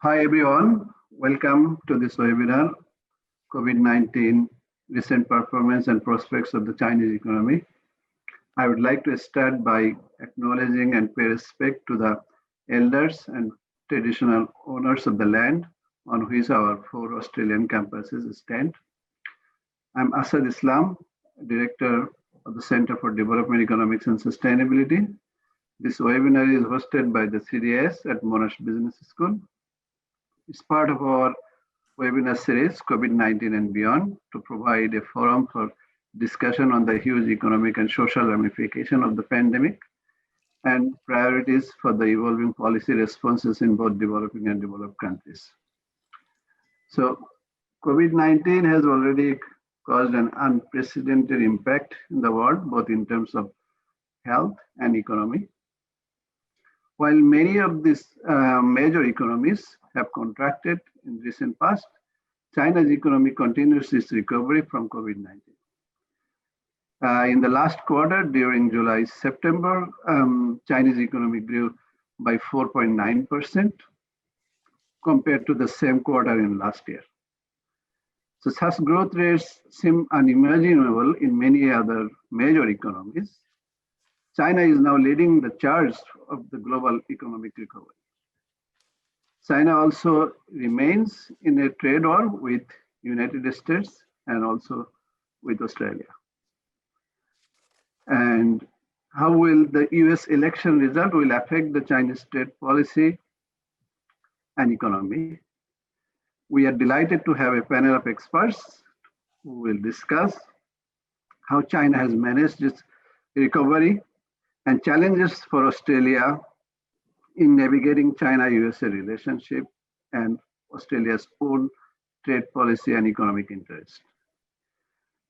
Hi everyone, welcome to this webinar, COVID-19 Recent Performance and Prospects of the Chinese Economy. I would like to start by acknowledging and pay respect to the elders and traditional owners of the land on which our 4 Australian campuses stand. I'm Asad Islam, Director of the Center for Development Economics and Sustainability. This webinar is hosted by the CDES at Monash Business School. It's part of our webinar series, COVID-19 and Beyond, to provide a forum for discussion on the huge economic and social ramification of the pandemic and priorities for the evolving policy responses in both developing and developed countries. So COVID-19 has already caused an unprecedented impact in the world, both in terms of health and economy. While many of these major economies have contracted in recent past, China's economy continues its recovery from COVID-19. In the last quarter, during July-September, Chinese economy grew by 4.9% compared to the same quarter in last year. So such growth rates seem unimaginable in many other major economies. China is now leading the charge of the global economic recovery. China also remains in a trade war with United States and also with Australia. And how will the US election result will affect the Chinese trade policy and economy? We are delighted to have a panel of experts who will discuss how China has managed its recovery and challenges for Australia in navigating China-USA relationship and Australia's own trade policy and economic interest.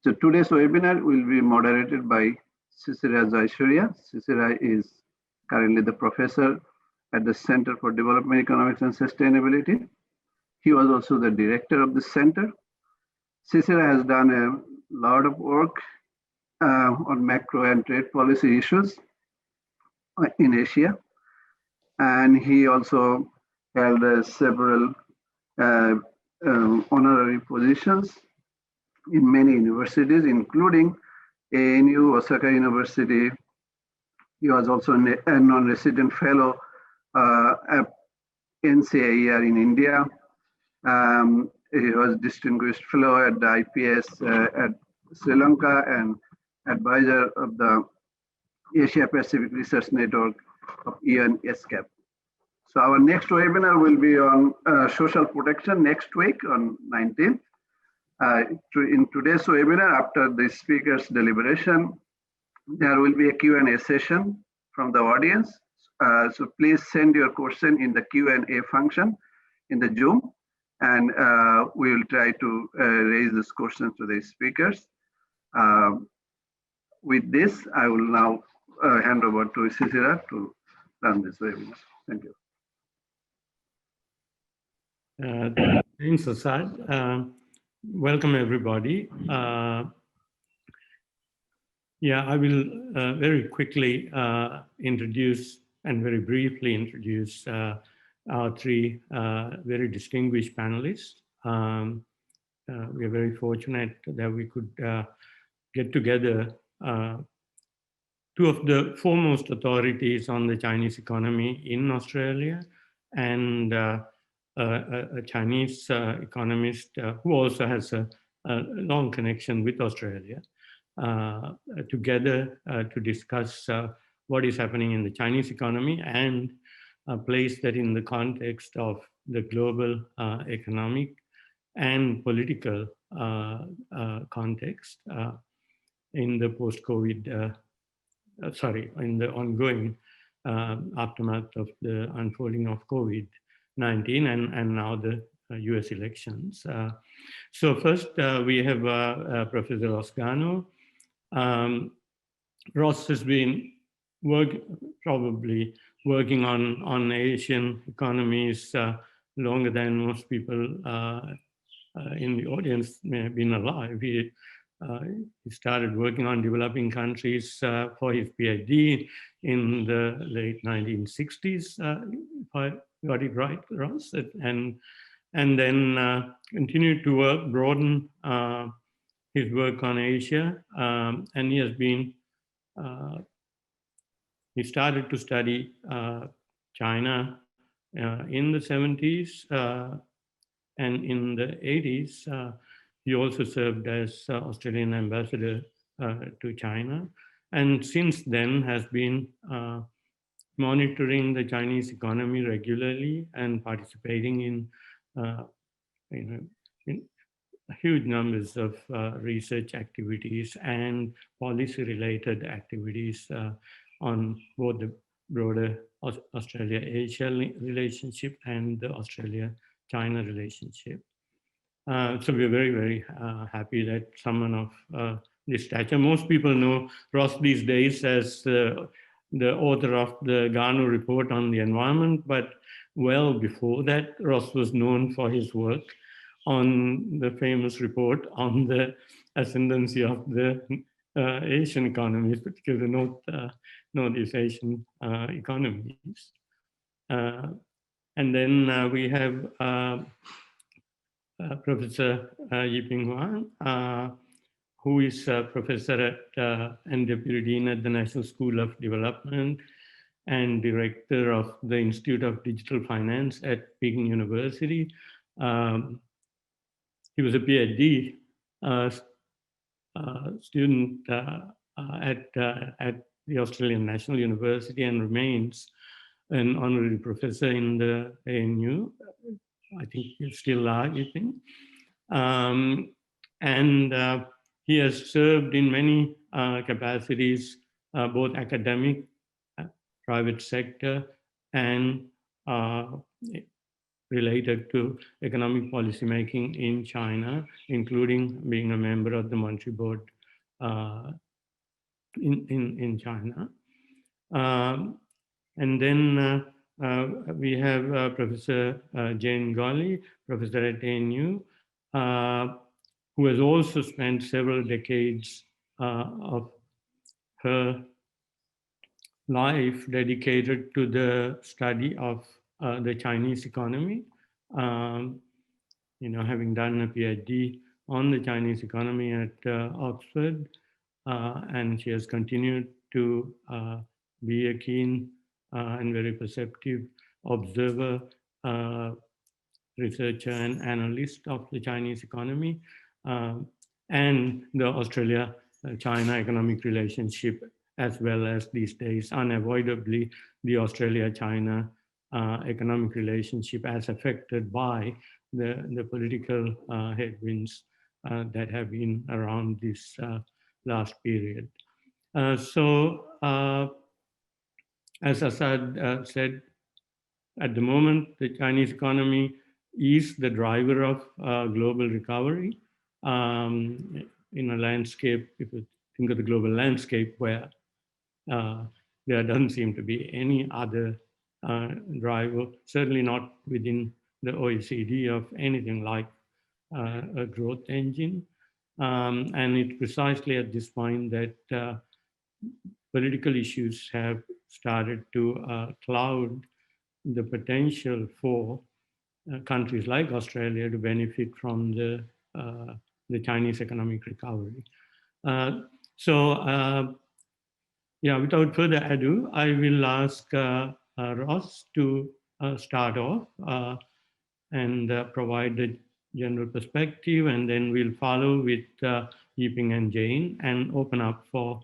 So today's webinar will be moderated by Sisira Jaisuriya. Sisira is currently the professor at the Center for Development Economics and Sustainability. He was also the director of the center. Sisira has done a lot of work on macro and trade policy issues in Asia. And he also held several honorary positions in many universities, including ANU, Osaka University. He was also a non-resident fellow at NCAER in India. He was distinguished fellow at the IPS at Sri Lanka and advisor of the Asia Pacific Research Network of UNESCAP. So our next webinar will be on social protection next week on 19th. In today's webinar, after the speaker's deliberation, there will be a Q&A session from the audience. So please send your question in the Q&A function in the Zoom, and we will try to raise this question to the speakers. With this, I will now hand over to Sisira to run this webinar. Thank you. Thanks, Asad. Welcome, everybody. Yeah, I will very quickly introduce and very briefly introduce our 3 very distinguished panelists. We are very fortunate that we could get together 2 of the foremost authorities on the Chinese economy in Australia and a Chinese economist who also has a long connection with Australia, together to discuss what is happening in the Chinese economy and place that in the context of the global economic and political context in the post-COVID, in the ongoing aftermath of the unfolding of COVID-19 and now the US elections. So first we have Professor Garnaut. Ross has been probably working on Asian economies longer than most people in the audience may have been alive. He started working on developing countries for his PhD in the late 1960s, if I got it right, Ross? And then continued to broaden his work on Asia. And he has been, he started to study China in the 70s, and in the 80s, he also served as Australian ambassador to China. And since then has been monitoring the Chinese economy regularly and participating in, in huge numbers of research activities and policy-related activities on both the broader Australia-Asia relationship and the Australia-China relationship. So we're very, very happy that someone of this stature. Most people know Ross these days as the author of the Garnaut report on the environment, but well before that, Ross was known for his work on the famous report on the ascendancy of the Asian economies, particularly Northeast Asian economies. And then we have Professor Yiping Huang, who is a professor at and deputy dean at the National School of Development and director of the Institute of Digital Finance at Peking University. He was a PhD student at the Australian National University and remains an honorary professor in the ANU. I think you still are, you think. And he has served in many capacities, both academic, private sector, and related to economic policy making in China, including being a member of the Monetary Board in China. And then we have Professor Jane Golley, professor at ANU, who has also spent several decades of her life dedicated to the study of the Chinese economy. Having done a PhD on the Chinese economy at Oxford, and she has continued to be a keen and very perceptive observer, researcher and analyst of the Chinese economy and the Australia-China economic relationship, as well as these days, unavoidably, the Australia-China economic relationship as affected by the political headwinds that have been around this last period. As Asad said, at the moment, the Chinese economy is the driver of global recovery in a landscape, if you think of the global landscape, where there doesn't seem to be any other driver, certainly not within the OECD, of anything like a growth engine. And it's precisely at this point that political issues have started to cloud the potential for countries like Australia to benefit from the Chinese economic recovery. Yeah, without further ado, I will ask Ross to start off and provide the general perspective, and then we'll follow with Yiping and Jane and open up for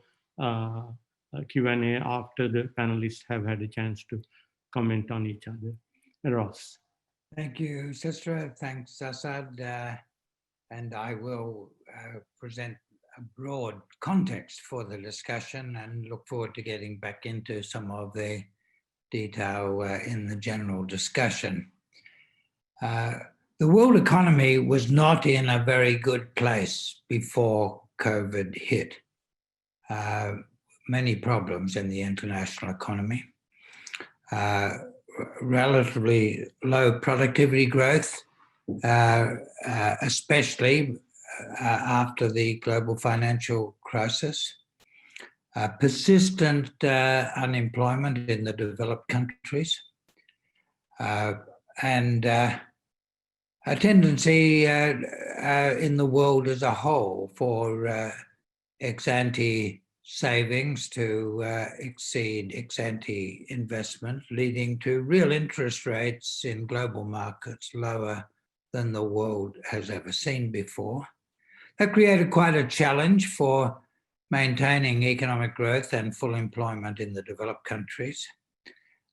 Q&A after the panelists have had a chance to comment on each other. Ross. Thank you, Sisra. Thanks, Asad. And I will present a broad context for the discussion and look forward to getting back into some of the detail in the general discussion. The world economy was not in a very good place before COVID hit. Many problems in the international economy. Relatively low productivity growth, especially after the global financial crisis. Persistent unemployment in the developed countries. and a tendency in the world as a whole for ex-ante savings to exceed ex-ante investment, leading to real interest rates in global markets lower than the world has ever seen before. That created quite a challenge for maintaining economic growth and full employment in the developed countries.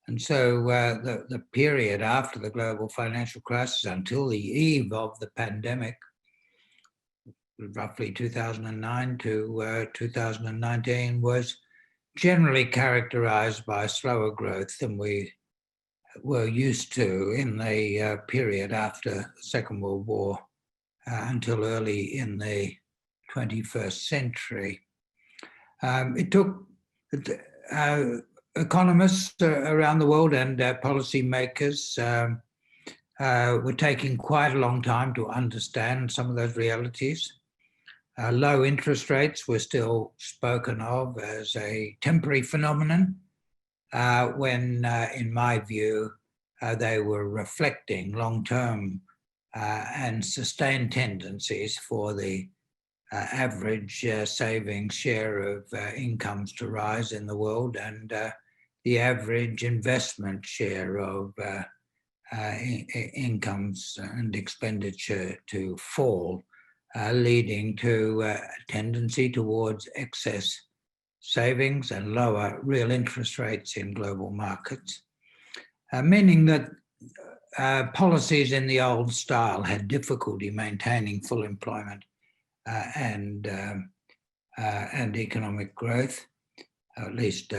And so the period after the global financial crisis until the eve of the pandemic, roughly 2009 to 2019, was generally characterized by slower growth than we were used to in the period after the Second World War until early in the 21st century. It took economists around the world and policy makers were taking quite a long time to understand some of those realities. Low interest rates were still spoken of as a temporary phenomenon, when, in my view, they were reflecting long-term and sustained tendencies for the average savings share of incomes to rise in the world and the average investment share of incomes and expenditure to fall, leading to a tendency towards excess savings and lower real interest rates in global markets, meaning that policies in the old style had difficulty maintaining full employment and economic growth, at least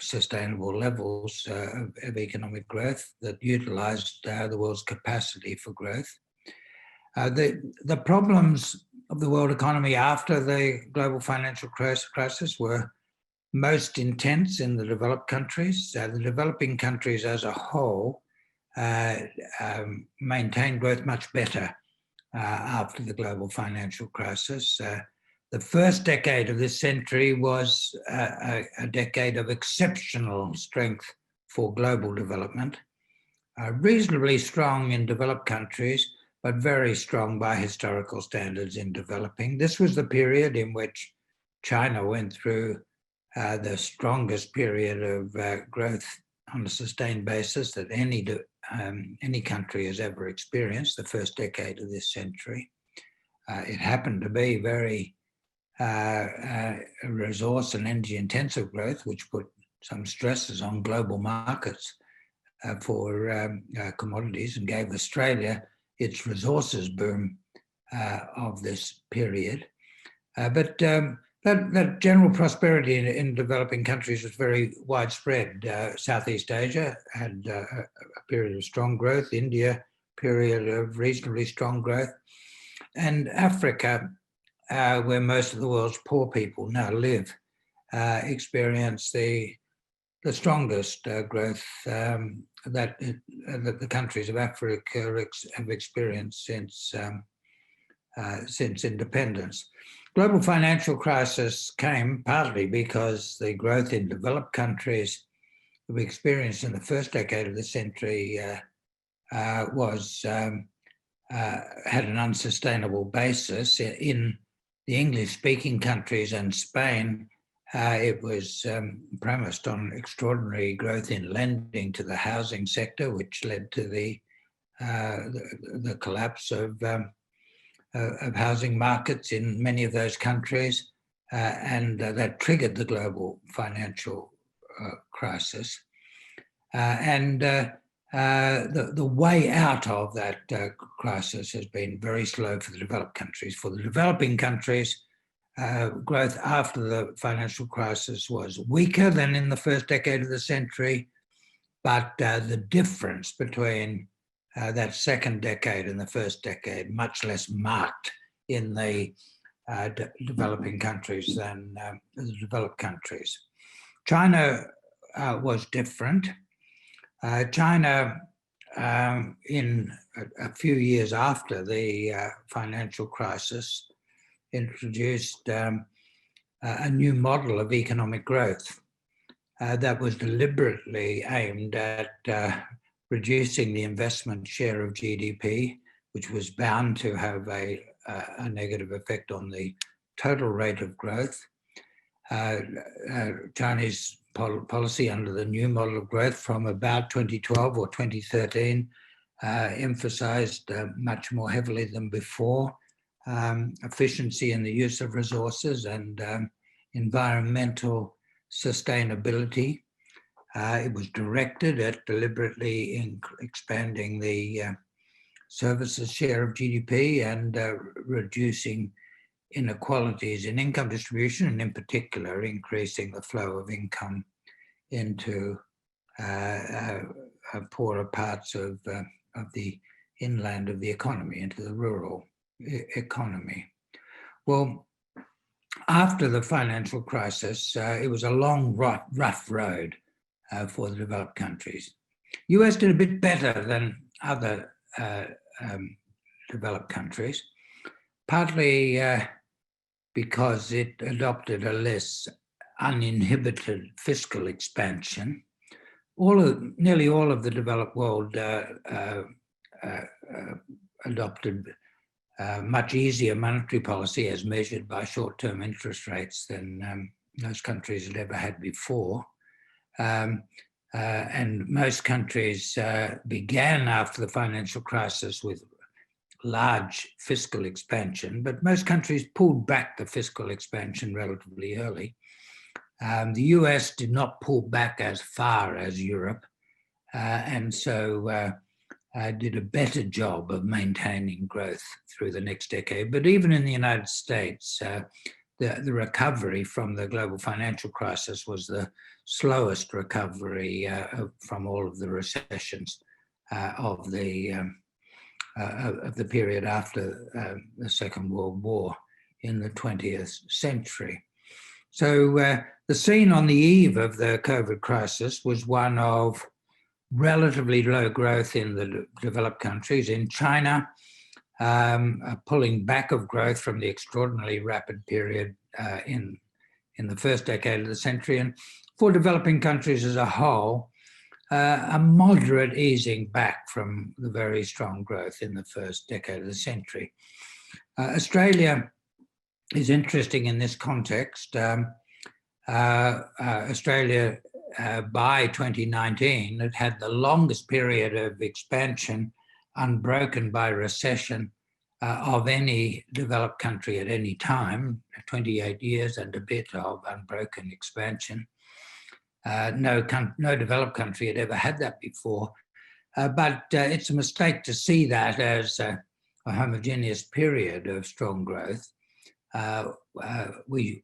sustainable levels of economic growth that utilized the world's capacity for growth. The problems of the world economy after the global financial crisis were most intense in the developed countries. The developing countries as a whole maintained growth much better after the global financial crisis. The first decade of this century was a decade of exceptional strength for global development, reasonably strong in developed countries, but very strong by historical standards in developing. This was the period in which China went through the strongest period of growth on a sustained basis that any country has ever experienced, the first decade of this century. It happened to be very resource and energy intensive growth, which put some stresses on global markets for commodities and gave Australia its resources boom of this period. But that general prosperity in developing countries was very widespread. Southeast Asia had a period of strong growth, India, period of reasonably strong growth, and Africa, where most of the world's poor people now live, experienced the strongest growth that the countries of Africa have experienced since independence. Global financial crisis came partly because the growth in developed countries that we experienced in the first decade of the century had an unsustainable basis. In the English-speaking countries and Spain, it was premised on extraordinary growth in lending to the housing sector, which led to the collapse of housing markets in many of those countries, and that triggered the global financial crisis. The way out of that crisis has been very slow for the developed countries. For the developing countries, growth after the financial crisis was weaker than in the first decade of the century, but the difference between that second decade and the first decade much less marked in the developing countries than the developed countries. China was different. China, in a few years after the financial crisis, introduced a new model of economic growth that was deliberately aimed at reducing the investment share of GDP, which was bound to have a negative effect on the total rate of growth. Chinese policy under the new model of growth from about 2012 or 2013 emphasized much more heavily than before efficiency in the use of resources and environmental sustainability. It was directed at deliberately expanding the services share of GDP and reducing inequalities in income distribution, and in particular, increasing the flow of income into poorer parts of the inland of the economy, into the rural economy. Well, after the financial crisis, it was a long, rough road for the developed countries. US did a bit better than other developed countries, partly because it adopted a less uninhibited fiscal expansion. Nearly all of the developed world adopted much easier monetary policy as measured by short-term interest rates than those countries had ever had before. And most countries began after the financial crisis with large fiscal expansion, but most countries pulled back the fiscal expansion relatively early. The US did not pull back as far as Europe, and so did a better job of maintaining growth through the next decade. But even in the United States, the recovery from the global financial crisis was the slowest recovery from all of the recessions of the period after the Second World War in the 20th century. So the scene on the eve of the COVID crisis was one of relatively low growth in the developed countries. In China, a pulling back of growth from the extraordinarily rapid period in the first decade of the century. And for developing countries as a whole, a moderate easing back from the very strong growth in the first decade of the century. Australia is interesting in this context. Australia, by 2019, had the longest period of expansion unbroken by recession of any developed country at any time, 28 years and a bit of unbroken expansion. No developed country had ever had that before, but it's a mistake to see that as a homogeneous period of strong growth. We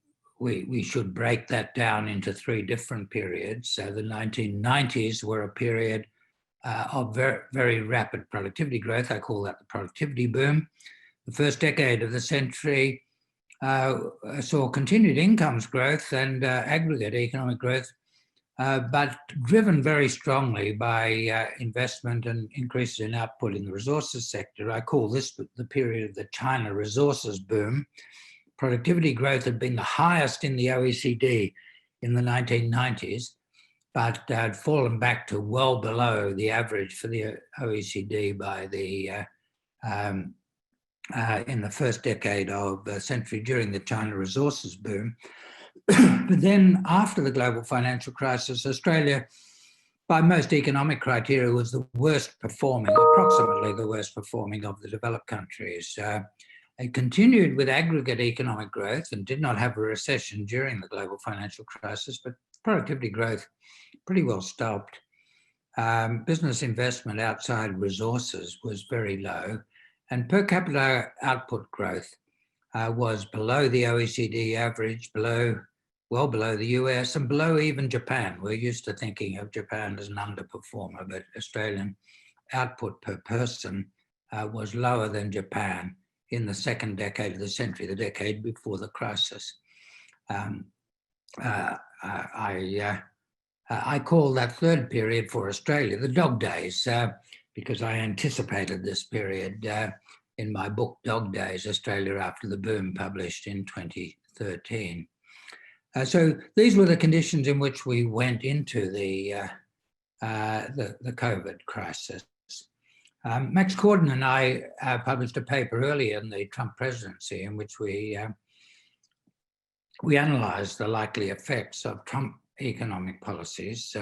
should break that down into three different periods. So the 1990s were a period of very, very rapid productivity growth. I call that the productivity boom. The first decade of the century saw continued incomes growth and aggregate economic growth, but driven very strongly by investment and increases in output in the resources sector. I call this the period of the China resources boom. Productivity growth had been the highest in the OECD in the 1990s, but had fallen back to well below the average for the OECD by the in the first decade of the century during the China resources boom. But then after the global financial crisis, Australia, by most economic criteria, was the worst performing, approximately the worst performing of the developed countries. It continued with aggregate economic growth and did not have a recession during the global financial crisis, but productivity growth pretty well stopped. Business investment outside resources was very low, and per capita output growth was below the OECD average, well below the US, and below even Japan. We're used to thinking of Japan as an underperformer, but Australian output per person was lower than Japan in the second decade of the century, the decade before the crisis. I call that third period for Australia the dog days, because I anticipated this period in my book, Dog Days, Australia After the Boom, published in 2013. So these were the conditions in which we went into the the COVID crisis. Max Corden and I published a paper earlier in the Trump presidency in which we analysed the likely effects of Trump economic policies,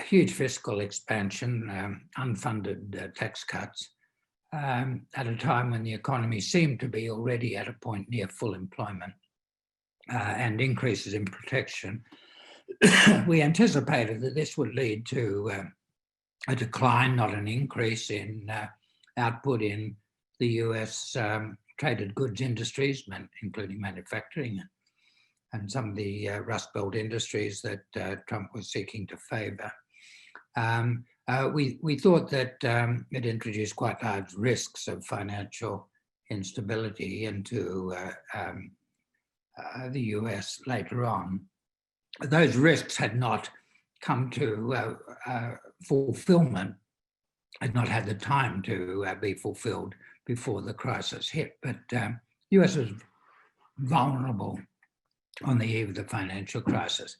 huge fiscal expansion, unfunded tax cuts, at a time when the economy seemed to be already at a point near full employment, and increases in protection. We anticipated that this would lead to a decline, not an increase, in output in the US traded goods industries, including manufacturing and some of the Rust Belt industries that Trump was seeking to favour. We thought that it introduced quite large risks of financial instability into the US later on. Those risks had not come to fulfillment, had not had the time to be fulfilled before the crisis hit. But the US was vulnerable on the eve of the financial crisis.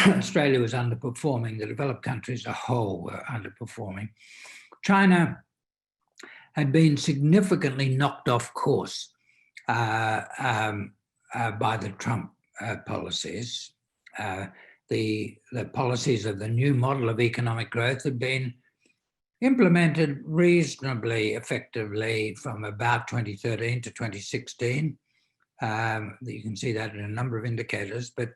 Australia was underperforming. The developed countries as a whole were underperforming. China had been significantly knocked off course by the Trump policies. The policies of the new model of economic growth had been implemented reasonably effectively from about 2013 to 2016. You can see that in a number of indicators, but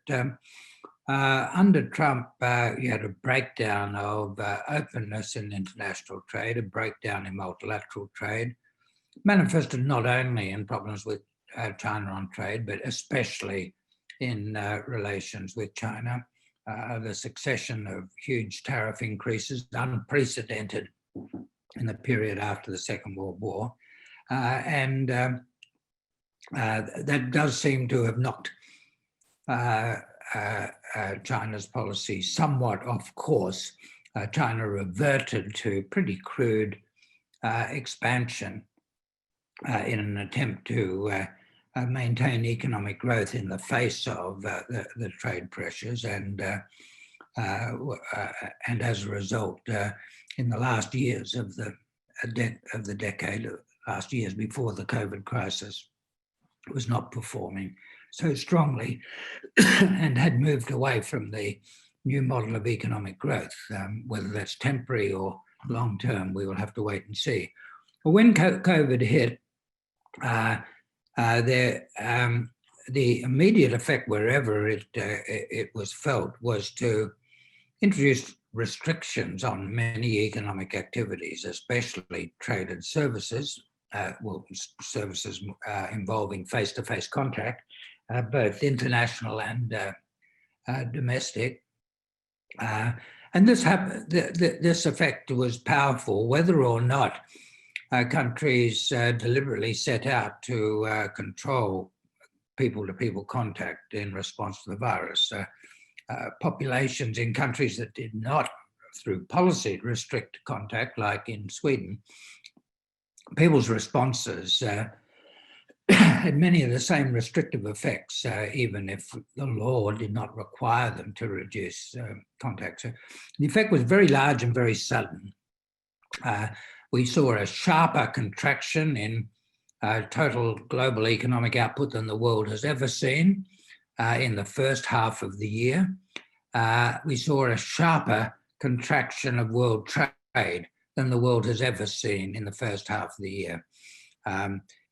under Trump, you had a breakdown of openness in international trade, a breakdown in multilateral trade, manifested not only in problems with China on trade, but especially in relations with China. The succession of huge tariff increases, unprecedented in the period after the Second World War. And that does seem to have knocked China's policy somewhat off course. China reverted to pretty crude expansion in an attempt to maintain economic growth in the face of the trade pressures, and as a result, in the last years of the decade, last years before the COVID crisis, was not performing so strongly and had moved away from the new model of economic growth. Whether that's temporary or long-term, we will have to wait and see. But when COVID hit, the immediate effect, wherever it was felt, was to introduce restrictions on many economic activities, especially trade and services, services involving face-to-face contact, both international and domestic. And this effect was powerful, whether or not countries deliberately set out to control people-to-people contact in response to the virus. Populations in countries that did not, through policy, restrict contact, like in Sweden, people's responses had many of the same restrictive effects, even if the law did not require them to reduce contact. So the effect was very large and very sudden. We saw a sharper contraction in total global economic output than the world has ever seen in the first half of the year. We saw a sharper contraction of world trade than the world has ever seen in the first half of the year.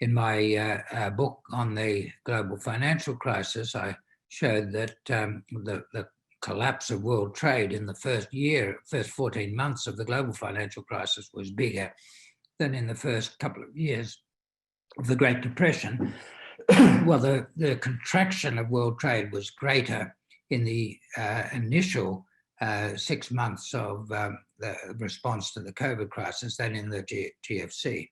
In my book on the global financial crisis, I showed that the collapse of world trade in the first 14 months of the global financial crisis was bigger than in the first couple of years of the Great Depression. Well, the contraction of world trade was greater in the initial 6 months of the response to the COVID crisis than in the GFC.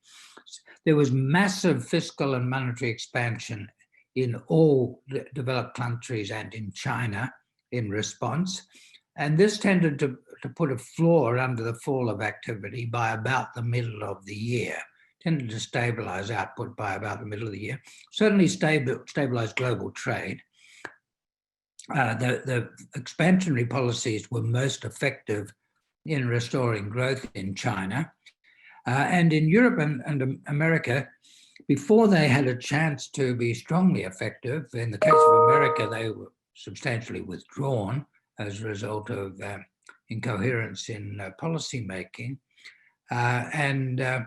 There was massive fiscal and monetary expansion in all developed countries and in China in response. And this tended to put a floor under the fall of activity by about the middle of the year, tended to stabilize output by about the middle of the year, certainly stabilize global trade. the expansionary policies were most effective in restoring growth in China. And in Europe and America, before they had a chance to be strongly effective, in the case of America, they were substantially withdrawn as a result of incoherence in policy making. In the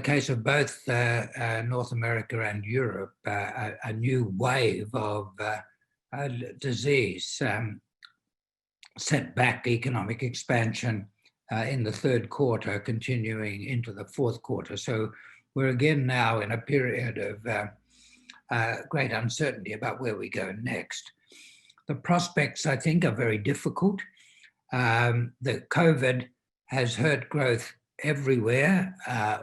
case of both North America and Europe, a new wave of disease set back economic expansion in the third quarter, continuing into the fourth quarter. So we're again now in a period of great uncertainty about where we go next. The prospects, I think, are very difficult. The COVID has hurt growth everywhere,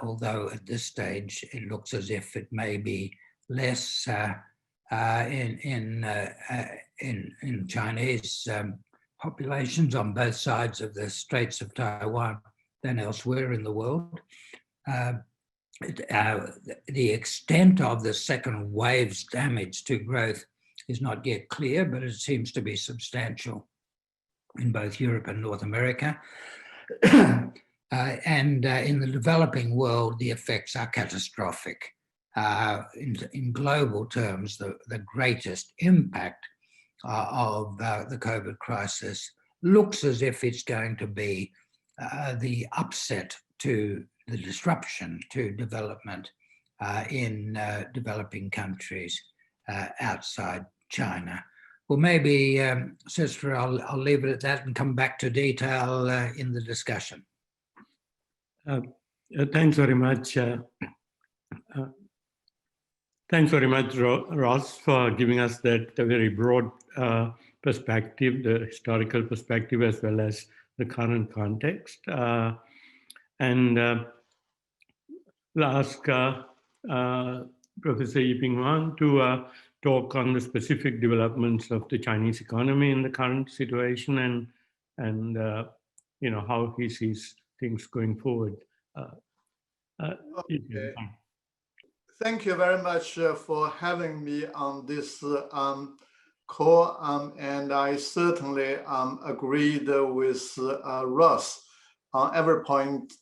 although at this stage it looks as if it may be less in Chinese populations on both sides of the Straits of Taiwan than elsewhere in the world. The extent of the second wave's damage to growth is not yet clear, but it seems to be substantial in both Europe and North America. And in the developing world, the effects are catastrophic. In global terms, the greatest impact of the COVID crisis looks as if it's going to be the upset to the disruption to development in developing countries outside China. Well, maybe, Sister, I'll leave it at that and come back to detail in the discussion. Thanks very much. Thanks very much, Ross, for giving us that very broad perspective, the historical perspective, as well as the current context. And we'll ask Professor Yiping Huang to talk on the specific developments of the Chinese economy in the current situation and you know, how he sees things going forward. Okay. Thank you very much for having me on this call, and I certainly agreed with Ross on every point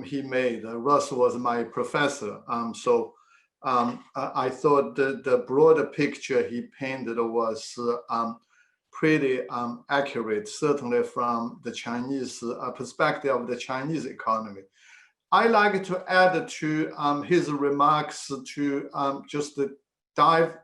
he made. Ross was my professor, so I thought the broader picture he painted was pretty accurate, certainly from the Chinese perspective of the Chinese economy. I like to add to his remarks to just dive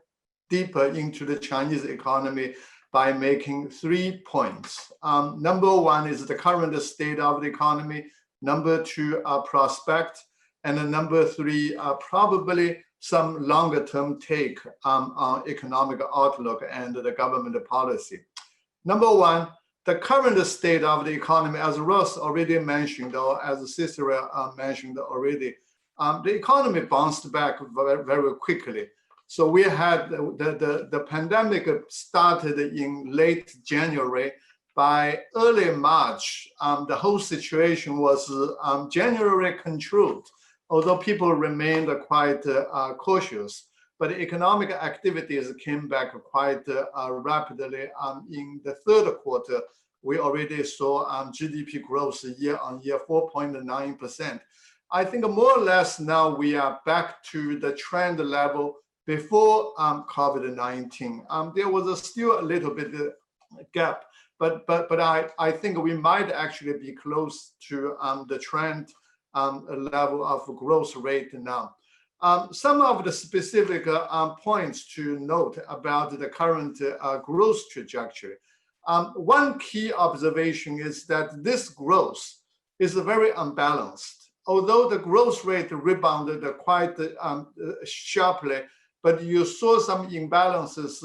deeper into the Chinese economy by making 3 points. Number one is the current state of the economy. Number two, prospect. And then number three, probably some longer term take on economic outlook and the government policy. Number one, the current state of the economy, as Ross already mentioned, or as Cicero mentioned already, the economy bounced back very, very quickly. So we had the pandemic started in late January. By early March, the whole situation was generally controlled, although people remained quite cautious. But economic activities came back quite rapidly. In the third quarter, we already saw GDP growth year-on-year 4.9%. I think more or less now we are back to the trend level before COVID-19. There was still a little bit of gap, but I think we might actually be close to the trend level of growth rate now. Some of the specific points to note about the current growth trajectory. One key observation is that this growth is very unbalanced. Although the growth rate rebounded quite sharply, but you saw some imbalances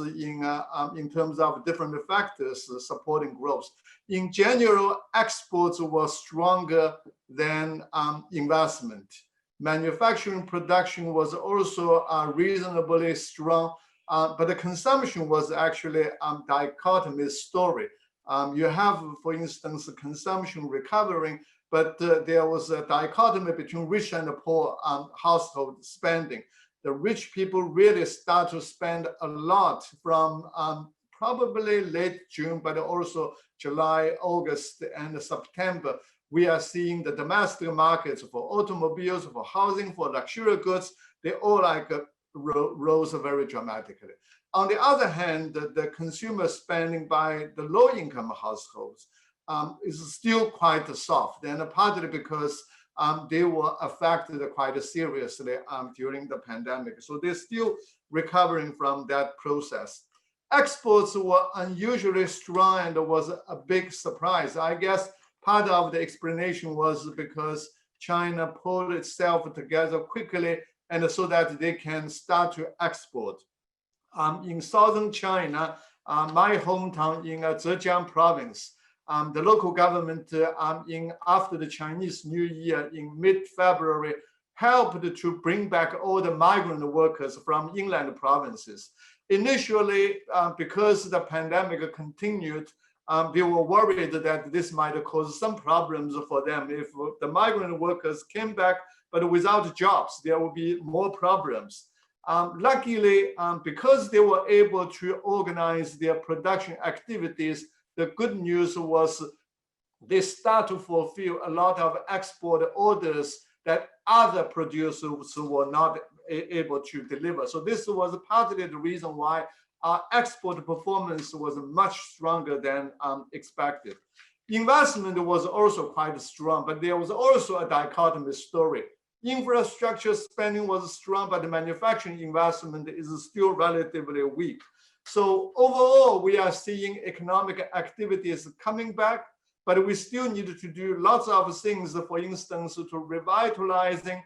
in terms of different factors supporting growth. In general, exports were stronger than investment. Manufacturing production was also reasonably strong, but the consumption was actually a dichotomous story. You have, for instance, consumption recovering, but there was a dichotomy between rich and poor household spending. the rich people really start to spend a lot from probably late June, but also July, August, and September. We are seeing the domestic markets for automobiles, for housing, for luxury goods, they all rose very dramatically. On the other hand, the consumer spending by the low-income households is still quite soft, and partly because they were affected quite seriously during the pandemic. So they're still recovering from that process. Exports were unusually strong and was a big surprise. I guess part of the explanation was because China pulled itself together quickly and so that they can start to export. In southern China, my hometown in Zhejiang province, the local government after the Chinese New Year in mid-February helped to bring back all the migrant workers from inland provinces. Initially, because the pandemic continued, they were worried that this might cause some problems for them. If the migrant workers came back, but without jobs, there will be more problems. Luckily, because they were able to organize their production activities, the good news was they start to fulfill a lot of export orders that other producers were not able to deliver. So this was partly the reason why our export performance was much stronger than expected. Investment was also quite strong, but there was also a dichotomy story. Infrastructure spending was strong, but the manufacturing investment is still relatively weak. So overall, we are seeing economic activities coming back, but we still need to do lots of things, for instance, to revitalizing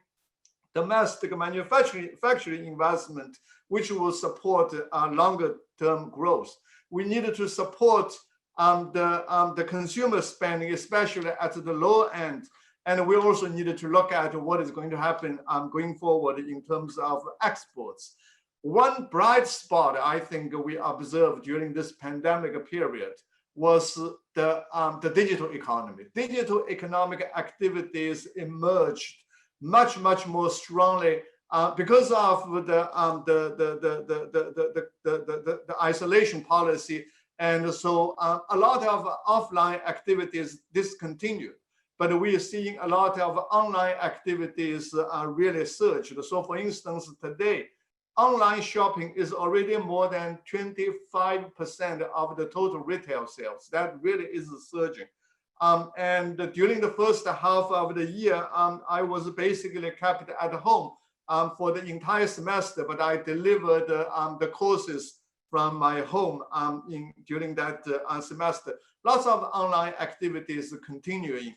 domestic manufacturing investment, which will support longer-term growth. We needed to support the consumer spending, especially at the low end. And we also needed to look at what is going to happen going forward in terms of exports. One bright spot I think we observed during this pandemic period was the digital economy. Digital economic activities emerged much more strongly because of the isolation policy, and so a lot of offline activities discontinued. But we are seeing a lot of online activities really surged. So, for instance, today, online shopping is already more than 25% of the total retail sales. That really is surging. And during the first half of the year, I was basically kept at home for the entire semester, but I delivered the courses from my home during that semester. Lots of online activities continuing.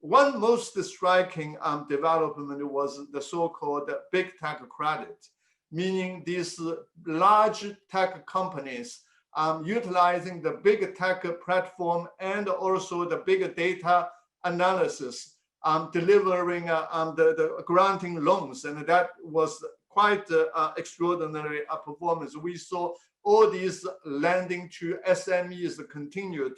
One most striking development was the so-called big tech credit, meaning these large tech companies utilizing the big tech platform and also the big data analysis, delivering the granting loans, and that was quite extraordinary performance. We saw all these lending to SMEs continued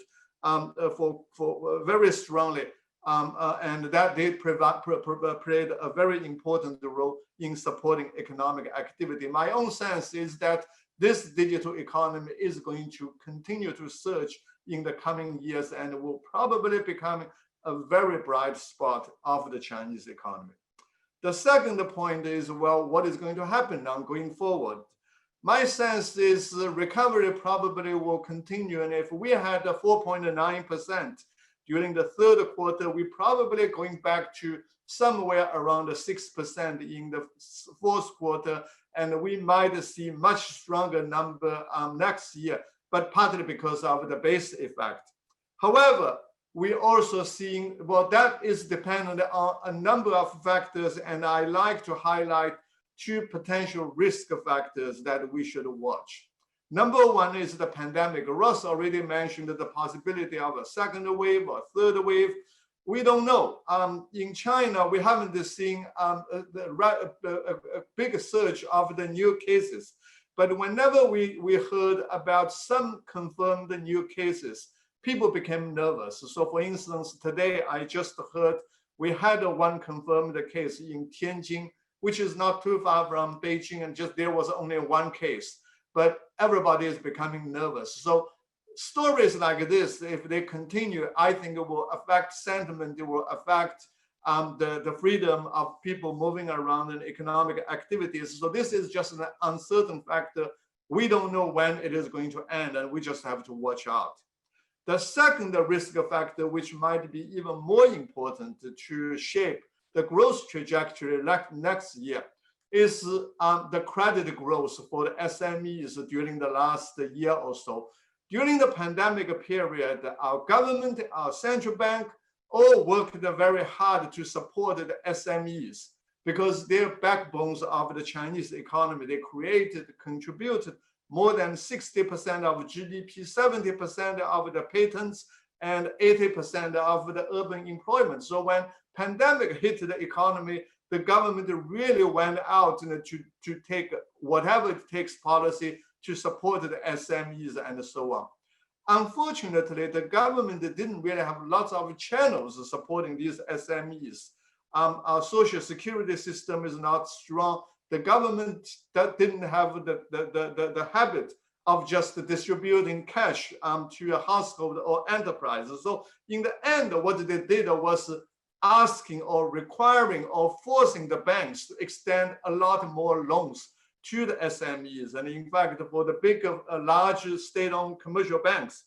for very strongly, and that they played a very important role in supporting economic activity. My own sense is that this digital economy is going to continue to surge in the coming years and will probably become a very bright spot of the Chinese economy. The second point is, well, what is going to happen now going forward? My sense is recovery probably will continue, and if we had a 4.9% during the third quarter, we're probably going back to somewhere around 6% in the fourth quarter, and we might see much stronger number next year, but partly because of the base effect. However, we also seeing, well, that is dependent on a number of factors, and I like to highlight two potential risk factors that we should watch. Number one is the pandemic. Russ already mentioned the possibility of a second wave or third wave. We don't know. In China, we haven't seen a big surge of the new cases. But whenever we heard about some confirmed new cases, people became nervous. So for instance, today I just heard we had one confirmed case in Tianjin, which is not too far from Beijing, and just there was only one case, but everybody is becoming nervous. So stories like this, if they continue, I think it will affect sentiment, it will affect the freedom of people moving around in economic activities. So this is just an uncertain factor. We don't know when it is going to end, and we just have to watch out. The second risk factor, which might be even more important to shape the growth trajectory next year, is the credit growth for the SMEs during the last year or so. During the pandemic period, our government, our central bank, all worked very hard to support the SMEs because they're backbones of the Chinese economy. They created, contributed more than 60% of GDP, 70% of the patents, and 80% of the urban employment. So when pandemic hit the economy, the government really went out to take whatever it takes policy to support the SMEs and so on. Unfortunately, the government didn't really have lots of channels supporting these SMEs. Our social security system is not strong. The government that didn't have the habit of just distributing cash to a household or enterprises. So in the end, what they did was asking or requiring or forcing the banks to extend a lot more loans to the SMEs. And in fact, for the big, large state-owned commercial banks,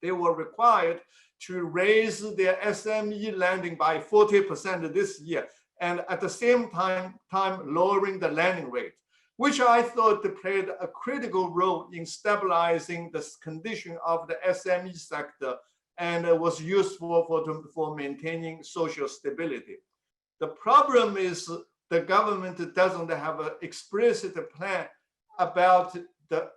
they were required to raise their SME lending by 40% this year, and at the same time lowering the lending rate, which I thought played a critical role in stabilizing the condition of the SME sector and was useful for maintaining social stability. The problem is the government doesn't have an explicit plan about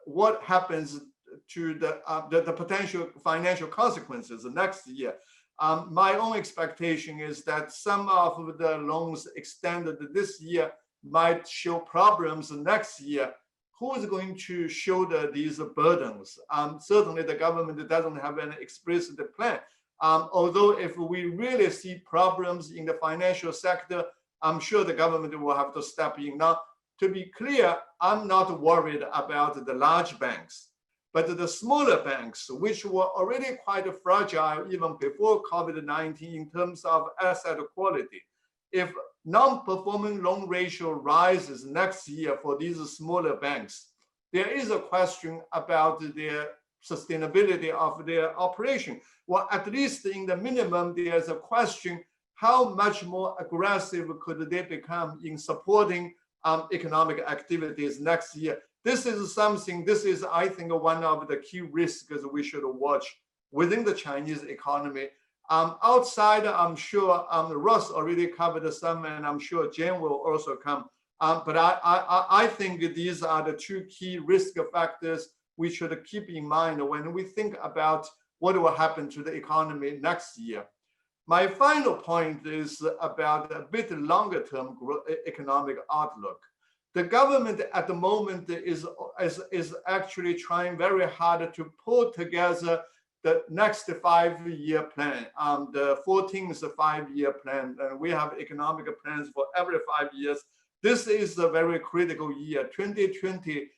what happens to the potential financial consequences next year. My own expectation is that some of the loans extended this year might show problems next year. Who is going to shoulder these burdens? Certainly the government doesn't have an explicit plan. Although if we really see problems in the financial sector, I'm sure the government will have to step in. Now, to be clear, I'm not worried about the large banks. But the smaller banks, which were already quite fragile even before COVID-19 in terms of asset quality, if non-performing loan ratio rises next year for these smaller banks, there is a question about their sustainability of their operation. Well, at least in the minimum, there's a question, how much more aggressive could they become in supporting economic activities next year? This is, I think, one of the key risks we should watch within the Chinese economy. Outside, I'm sure Ross already covered some, and I'm sure Jen will also come. But I think these are the two key risk factors we should keep in mind when we think about what will happen to the economy next year. My final point is about a bit longer term economic outlook. The government at the moment is actually trying very hard to pull together the next 5-year plan, the 14th 5-year plan. And we have economic plans for every 5 years. This is a very critical year. 2020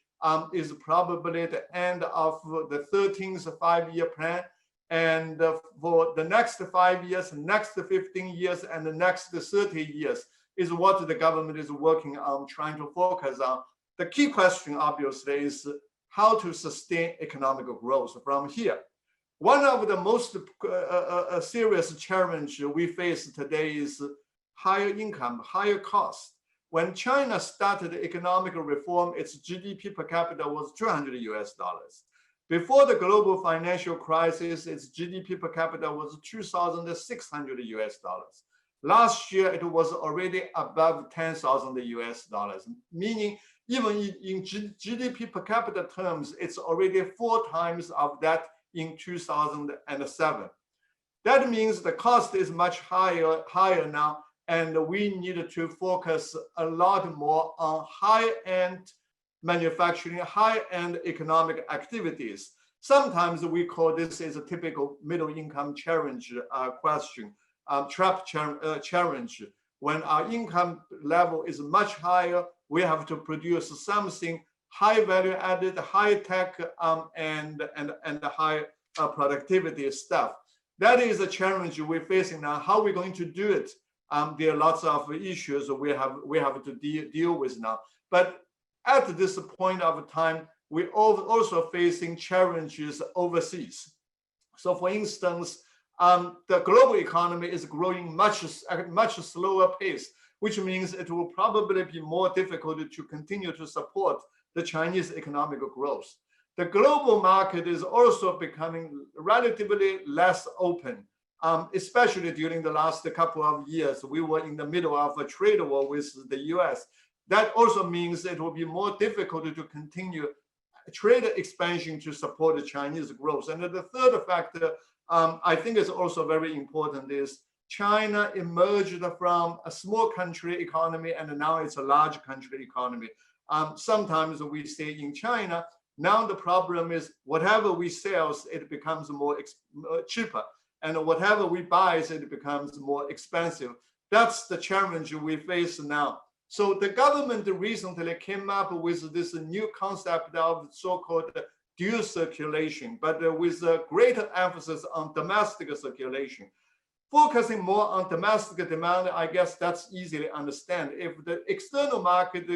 is probably the end of the 13th 5-year plan. And for the next 5 years, next 15 years, and the next 30 years is what the government is working on, trying to focus on. The key question, obviously, is how to sustain economic growth from here. One of the most serious challenges we face today is higher income, higher cost. When China started economic reform, its GDP per capita was $200 US. Before the global financial crisis, its GDP per capita was $2,600 US. Last year, it was already above $10,000 US, meaning even in GDP per capita terms, it's already 4 times of that in 2007. That means the cost is much higher now, and we need to focus a lot more on high-end manufacturing, high-end economic activities. Sometimes we call this as a typical middle-income challenge question, trap challenge. when our income level is much higher, we have to produce something high value added, high tech, and high productivity stuff. That is a challenge we're facing now. How are we going to do it? There are lots of issues we have to deal with now. But at this point of time, we're also facing challenges overseas. So for instance, the global economy is growing at a much slower pace, which means it will probably be more difficult to continue to support the Chinese economic growth. The global market is also becoming relatively less open, especially during the last couple of years. We were in the middle of a trade war with the US. That also means it will be more difficult to continue trade expansion to support the Chinese growth. And the third factor, I think is also very important, is China emerged from a small country economy and now it's a large country economy. Sometimes we say in China, now the problem is whatever we sell, it becomes more cheaper. And whatever we buy, it becomes more expensive. That's the challenge we face now. So the government recently came up with this new concept of so-called dual circulation, but with a greater emphasis on domestic circulation. Focusing more on domestic demand, I guess that's easily understand. If the external market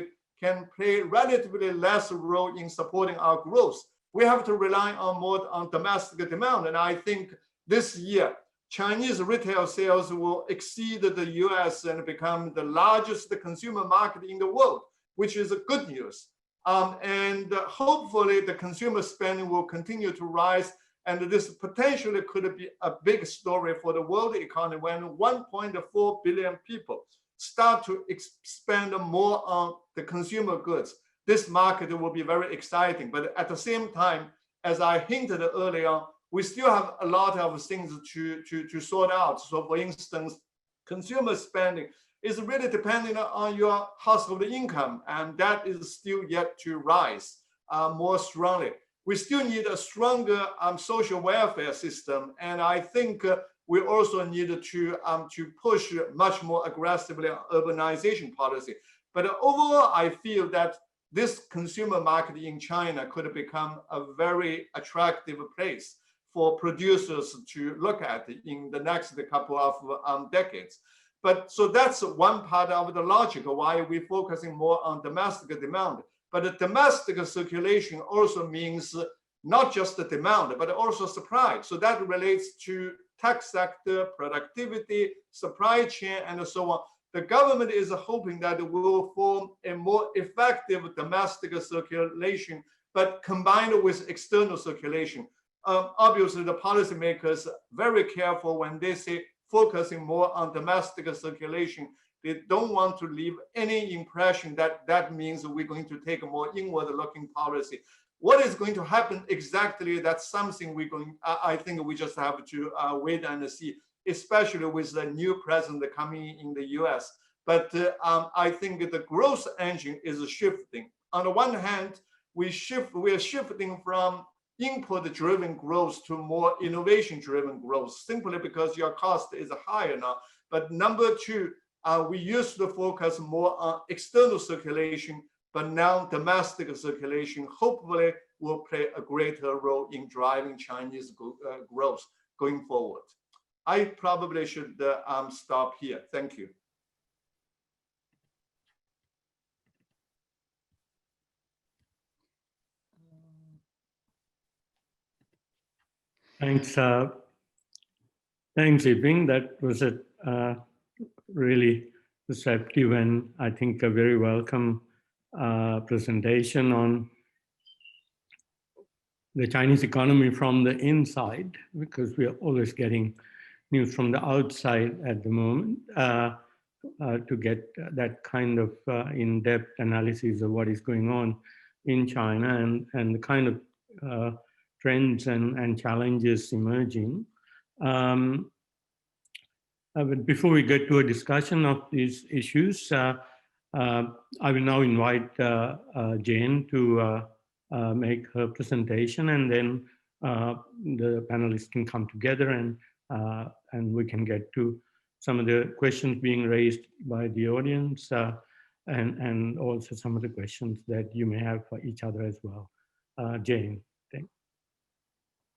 can play relatively less role in supporting our growth, we have to rely on more on domestic demand. And I think this year, Chinese retail sales will exceed the US and become the largest consumer market in the world, which is good news. And hopefully the consumer spending will continue to rise. And this potentially could be a big story for the world economy when 1.4 billion people start to spend more on the consumer goods. This market will be very exciting. But at the same time, as I hinted earlier, we still have a lot of things to sort out. So for instance, consumer spending is really depending on your household income, and that is still yet to rise more strongly. We still need a stronger social welfare system, and I think we also need to push much more aggressively on urbanization policy. But overall, I feel that this consumer market in China could become a very attractive place for producers to look at in the next couple of decades. But so that's one part of the logic why we're focusing more on domestic demand. But the domestic circulation also means not just the demand, but also supply. So that relates to tech sector, productivity, supply chain, and so on. The government is hoping that it will form a more effective domestic circulation, but combined with external circulation. Obviously, the policymakers are very careful when they say focusing more on domestic circulation. They don't want to leave any impression that that means we're going to take a more inward-looking policy. What is going to happen exactly, that's something I think we just have to wait and see, especially with the new president coming in the US. But I think the growth engine is shifting. On the one hand, we are shifting from input-driven growth to more innovation-driven growth, simply because your cost is higher now. But number two, we used to focus more on external circulation, but now domestic circulation hopefully will play a greater role in driving Chinese growth going forward. I probably should stop here. Thank you. Thanks, Yiping. That was a really receptive and I think a very welcome presentation on the Chinese economy from the inside, because we are always getting news from the outside at the moment to get that kind of in-depth analysis of what is going on in China and the kind of trends and challenges emerging. But before we get to a discussion of these issues, I will now invite Jane to make her presentation, and then the panelists can come together and we can get to some of the questions being raised by the audience, and also some of the questions that you may have for each other as well. Jane, thanks.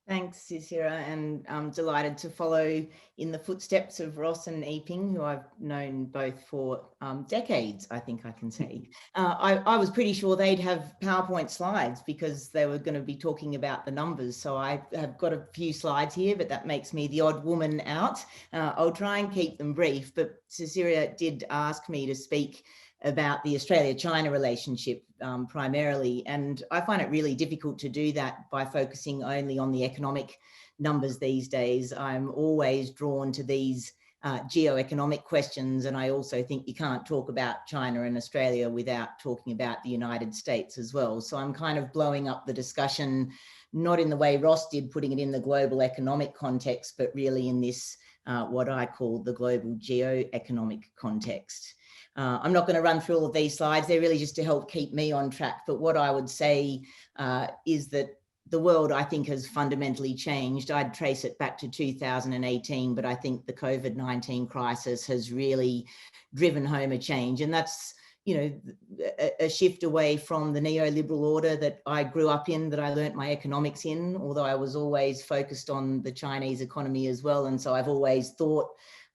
Thanks, Cicera, and I'm delighted to follow in the footsteps of Ross and Yiping, who I've known both for decades, I think I can say. I was pretty sure they'd have PowerPoint slides because they were going to be talking about the numbers. So I have got a few slides here, but that makes me the odd woman out. I'll try and keep them brief, but Cicera did ask me to speak about the Australia-China relationship primarily. And I find it really difficult to do that by focusing only on the economic numbers these days. I'm always drawn to these geoeconomic questions. And I also think you can't talk about China and Australia without talking about the United States as well. So I'm kind of blowing up the discussion, not in the way Ross did, putting it in the global economic context, but really in this, what I call the global geoeconomic context. I'm not going to run through all of these slides. They're really just to help keep me on track. But what I would say is that the world, I think, has fundamentally changed. I'd trace it back to 2018, but I think the COVID-19 crisis has really driven home a change. And that's, you know, a shift away from the neoliberal order that I grew up in, that I learnt my economics in, although I was always focused on the Chinese economy as well. And so I've always thought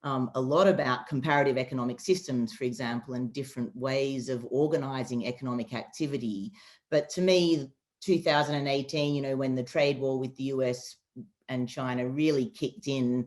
a lot about comparative economic systems, for example, and different ways of organizing economic activity. But to me, 2018, you know, when the trade war with the US and China really kicked in,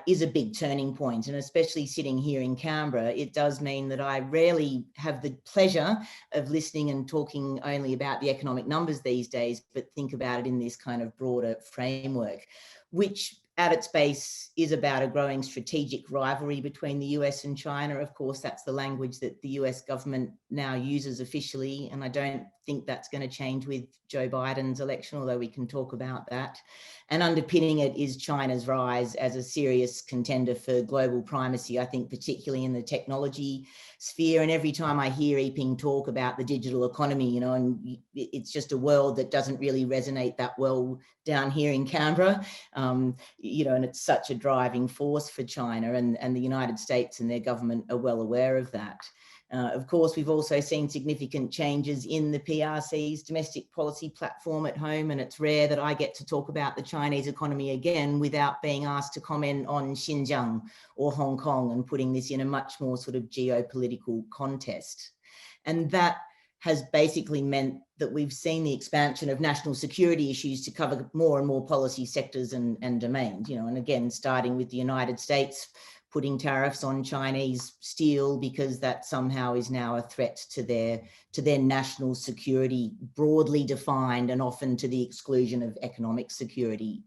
is a big turning point. And especially sitting here in Canberra, it does mean that I rarely have the pleasure of listening and talking only about the economic numbers these days, but think about it in this kind of broader framework, which at its base is about a growing strategic rivalry between the US and China. Of course, that's the language that the US government now uses officially, and I don't think that's going to change with Joe Biden's election, although we can talk about that. And underpinning it is China's rise as a serious contender for global primacy, I think particularly in the technology sphere. And every time I hear Yiping talk about the digital economy, you know, and it's just a world that doesn't really resonate that well down here in Canberra, you know, and it's such a driving force for China, and the United States and their government are well aware of that. Of course, we've also seen significant changes in the PRC's domestic policy platform at home, and it's rare that I get to talk about the Chinese economy again without being asked to comment on Xinjiang or Hong Kong and putting this in a much more sort of geopolitical context. And that has basically meant that we've seen the expansion of national security issues to cover more and more policy sectors and domains, you know, and again, starting with the United States, putting tariffs on Chinese steel because that somehow is now a threat to their national security, broadly defined and often to the exclusion of economic security.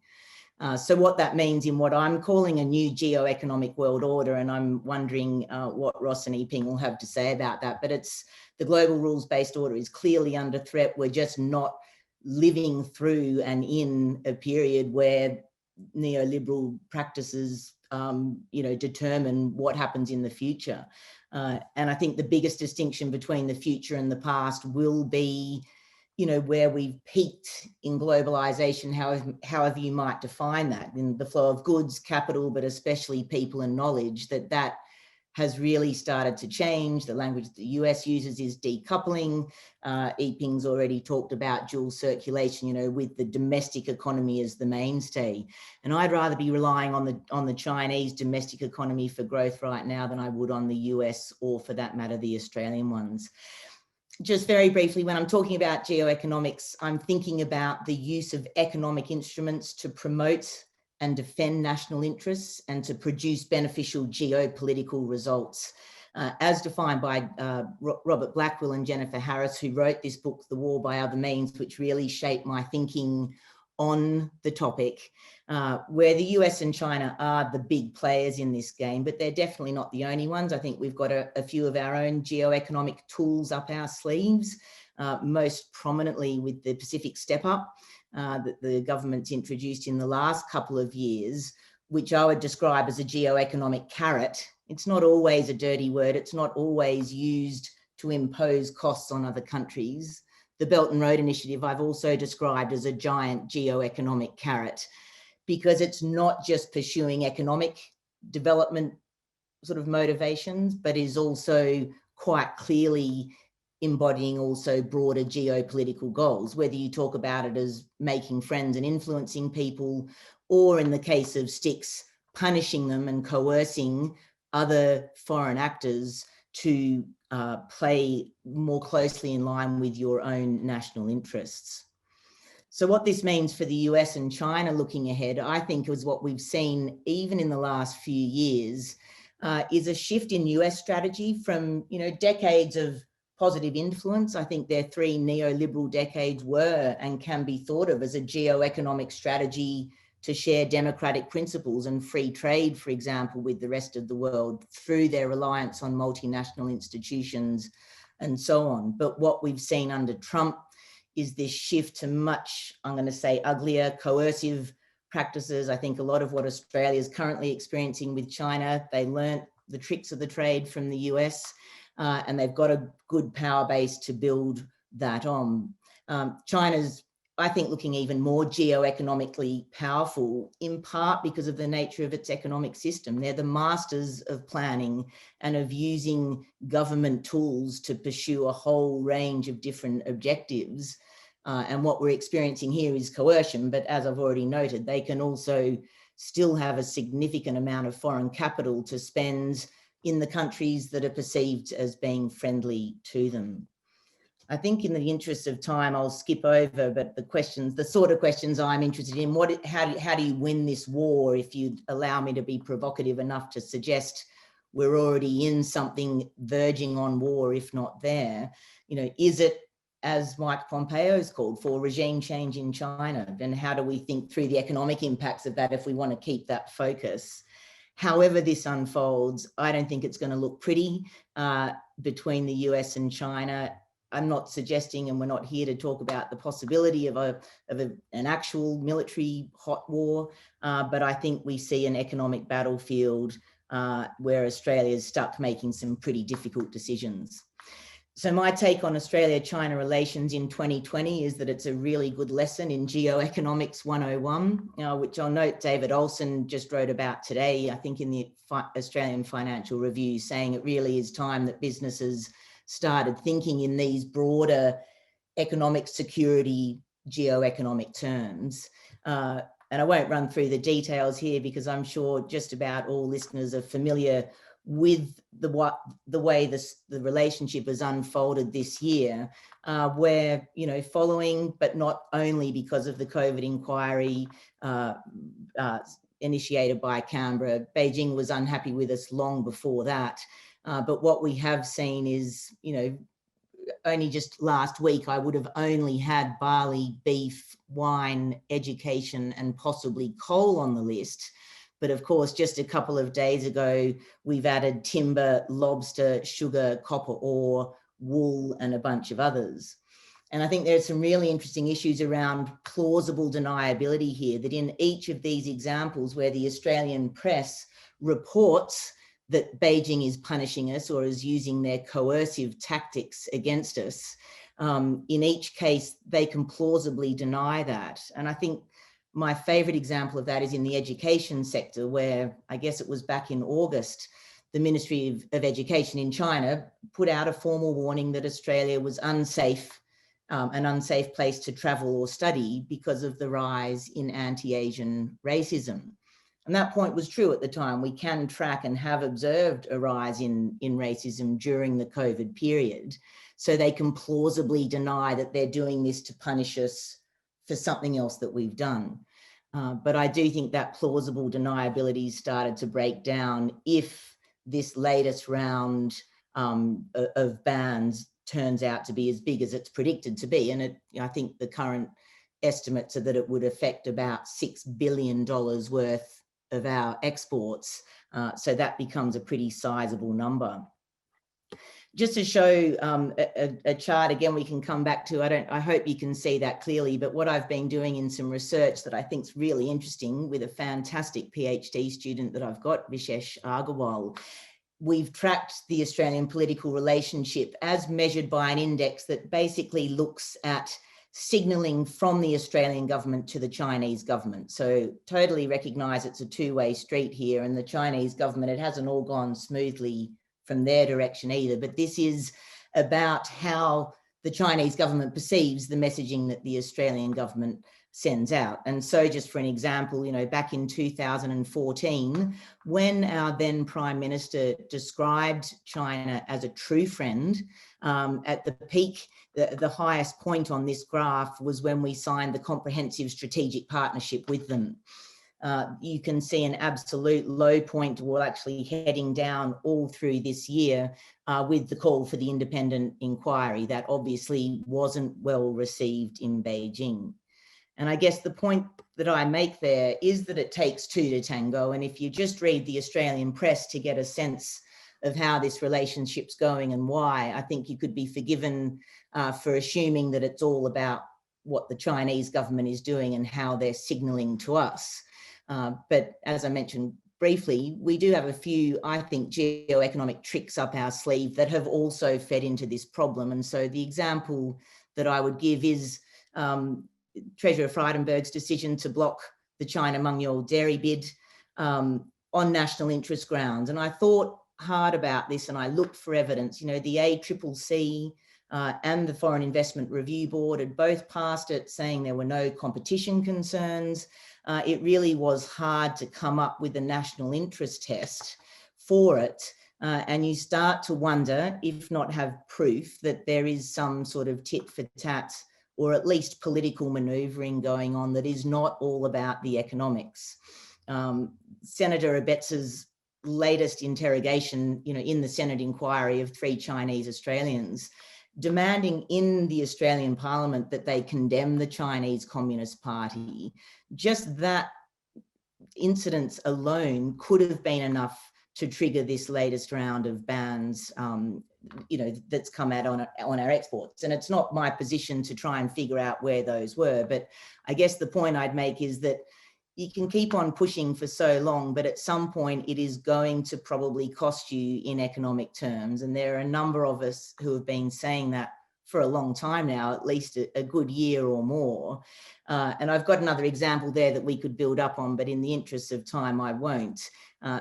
So what that means in what I'm calling a new geoeconomic world order, and I'm wondering what Ross and Yiping will have to say about that, but it's the global rules-based order is clearly under threat. We're just not living through and in a period where neoliberal practices you know, determine what happens in the future. And I think the biggest distinction between the future and the past will be, you know, where we've peaked in globalization, however you might define that, in the flow of goods, capital, but especially people and knowledge, that has really started to change. The language the US uses is decoupling. Yiping's already talked about dual circulation, you know, with the domestic economy as the mainstay. And I'd rather be relying on the Chinese domestic economy for growth right now than I would on the US, or for that matter, the Australian ones. Just very briefly, when I'm talking about geoeconomics, I'm thinking about the use of economic instruments to promote and defend national interests and to produce beneficial geopolitical results, as defined by Robert Blackwell and Jennifer Harris, who wrote this book, The War by Other Means, which really shaped my thinking on the topic, where the US and China are the big players in this game, but they're definitely not the only ones. I think we've got a few of our own geoeconomic tools up our sleeves, most prominently with the Pacific Step Up that the government's introduced in the last couple of years, which I would describe as a geoeconomic carrot. It's not always a dirty word. It's not always used to impose costs on other countries. The Belt and Road Initiative I've also described as a giant geoeconomic carrot, because it's not just pursuing economic development sort of motivations, but is also quite clearly embodying also broader geopolitical goals, whether you talk about it as making friends and influencing people, or in the case of sticks, punishing them and coercing other foreign actors to play more closely in line with your own national interests. So what this means for the US and China looking ahead, I think, is what we've seen even in the last few years, is a shift in US strategy from, you know, decades of positive influence. I think their 3 neoliberal decades were and can be thought of as a geoeconomic strategy to share democratic principles and free trade, for example, with the rest of the world through their reliance on multinational institutions and so on. But what we've seen under Trump is this shift to much, I'm going to say, uglier, coercive practices. I think a lot of what Australia is currently experiencing with China, they learnt the tricks of the trade from the US, and they've got a good power base to build that on. China's, I think, looking even more geoeconomically powerful, in part because of the nature of its economic system. They're the masters of planning and of using government tools to pursue a whole range of different objectives. And what we're experiencing here is coercion, but as I've already noted, they can also still have a significant amount of foreign capital to spend in the countries that are perceived as being friendly to them. I think in the interest of time, I'll skip over, but the sort of questions I'm interested in, how do you win this war, if you allow me to be provocative enough to suggest we're already in something verging on war, if not there. You know, is it, as Mike Pompeo's called for, regime change in China? And how do we think through the economic impacts of that if we want to keep that focus? However this unfolds, I don't think it's going to look pretty between the US and China. I'm not suggesting, and we're not here to talk about the possibility of an actual military hot war, but I think we see an economic battlefield where Australia is stuck making some pretty difficult decisions. So my take on Australia-China relations in 2020 is that it's a really good lesson in Geoeconomics 101, which I'll note David Olsen just wrote about today, I think in the Australian Financial Review, saying it really is time that businesses started thinking in these broader economic security, geoeconomic terms. And I won't run through the details here because I'm sure just about all listeners are familiar with the way the relationship has unfolded this year, where, you know, following, but not only because of the COVID inquiry initiated by Canberra, Beijing was unhappy with us long before that. But what we have seen is, you know, only just last week, I would have only had barley, beef, wine, education, and possibly coal on the list. But of course, just a couple of days ago, we've added timber, lobster, sugar, copper ore, wool, and a bunch of others. And I think there's some really interesting issues around plausible deniability here, that in each of these examples where the Australian press reports that Beijing is punishing us or is using their coercive tactics against us, in each case, they can plausibly deny that. And I think my favorite example of that is in the education sector, where I guess it was back in August, the Ministry of Education in China put out a formal warning that Australia was unsafe, an unsafe place to travel or study because of the rise in anti-Asian racism. And that point was true at the time. We can track and have observed a rise in racism during the COVID period. So they can plausibly deny that they're doing this to punish us for something else that we've done. But I do think that plausible deniability started to break down if this latest round of bans turns out to be as big as it's predicted to be. And I think the current estimates are that it would affect about $6 billion worth of our exports. So that becomes a pretty sizable number. Just to show a chart, again, we can come back to, I hope you can see that clearly, but what I've been doing in some research that I think is really interesting with a fantastic PhD student that I've got, Vishesh Agarwal, we've tracked the Australian political relationship as measured by an index that basically looks at signaling from the Australian government to the Chinese government. So totally recognise it's a two-way street here, and the Chinese government, it hasn't all gone smoothly from their direction either, but this is about how the Chinese government perceives the messaging that the Australian government sends out. And so just for an example, you know, back in 2014, when our then Prime Minister described China as a true friend, at the peak, the highest point on this graph was when we signed the Comprehensive Strategic Partnership with them. You can see an absolute low point, well, actually heading down all through this year with the call for the independent inquiry. That obviously wasn't well received in Beijing. And I guess the point that I make there is that it takes two to tango. And if you just read the Australian press to get a sense of how this relationship's going and why, I think you could be forgiven for assuming that it's all about what the Chinese government is doing and how they're signalling to us. But as I mentioned briefly, we do have a few, I think, geoeconomic tricks up our sleeve that have also fed into this problem. And so the example that I would give is Treasurer Frydenberg's decision to block the China Mungyol dairy bid on national interest grounds. And I thought hard about this and I looked for evidence. You know, the ACCC and the Foreign Investment Review Board had both passed it saying there were no competition concerns. It really was hard to come up with a national interest test for it. And you start to wonder, if not have proof, that there is some sort of tit for tat or at least political manoeuvring going on that is not all about the economics. Senator Abetz's latest interrogation, you know, in the Senate inquiry of 3 Chinese Australians, demanding in the Australian Parliament that they condemn the Chinese Communist Party, just that incident alone could have been enough to trigger this latest round of bans, you know, that's come out on our exports. And it's not my position to try and figure out where those were, but I guess the point I'd make is that you can keep on pushing for so long, but at some point it is going to probably cost you in economic terms. And there are a number of us who have been saying that for a long time now, at least a good year or more. And I've got another example there that we could build up on, but in the interest of time, I won't.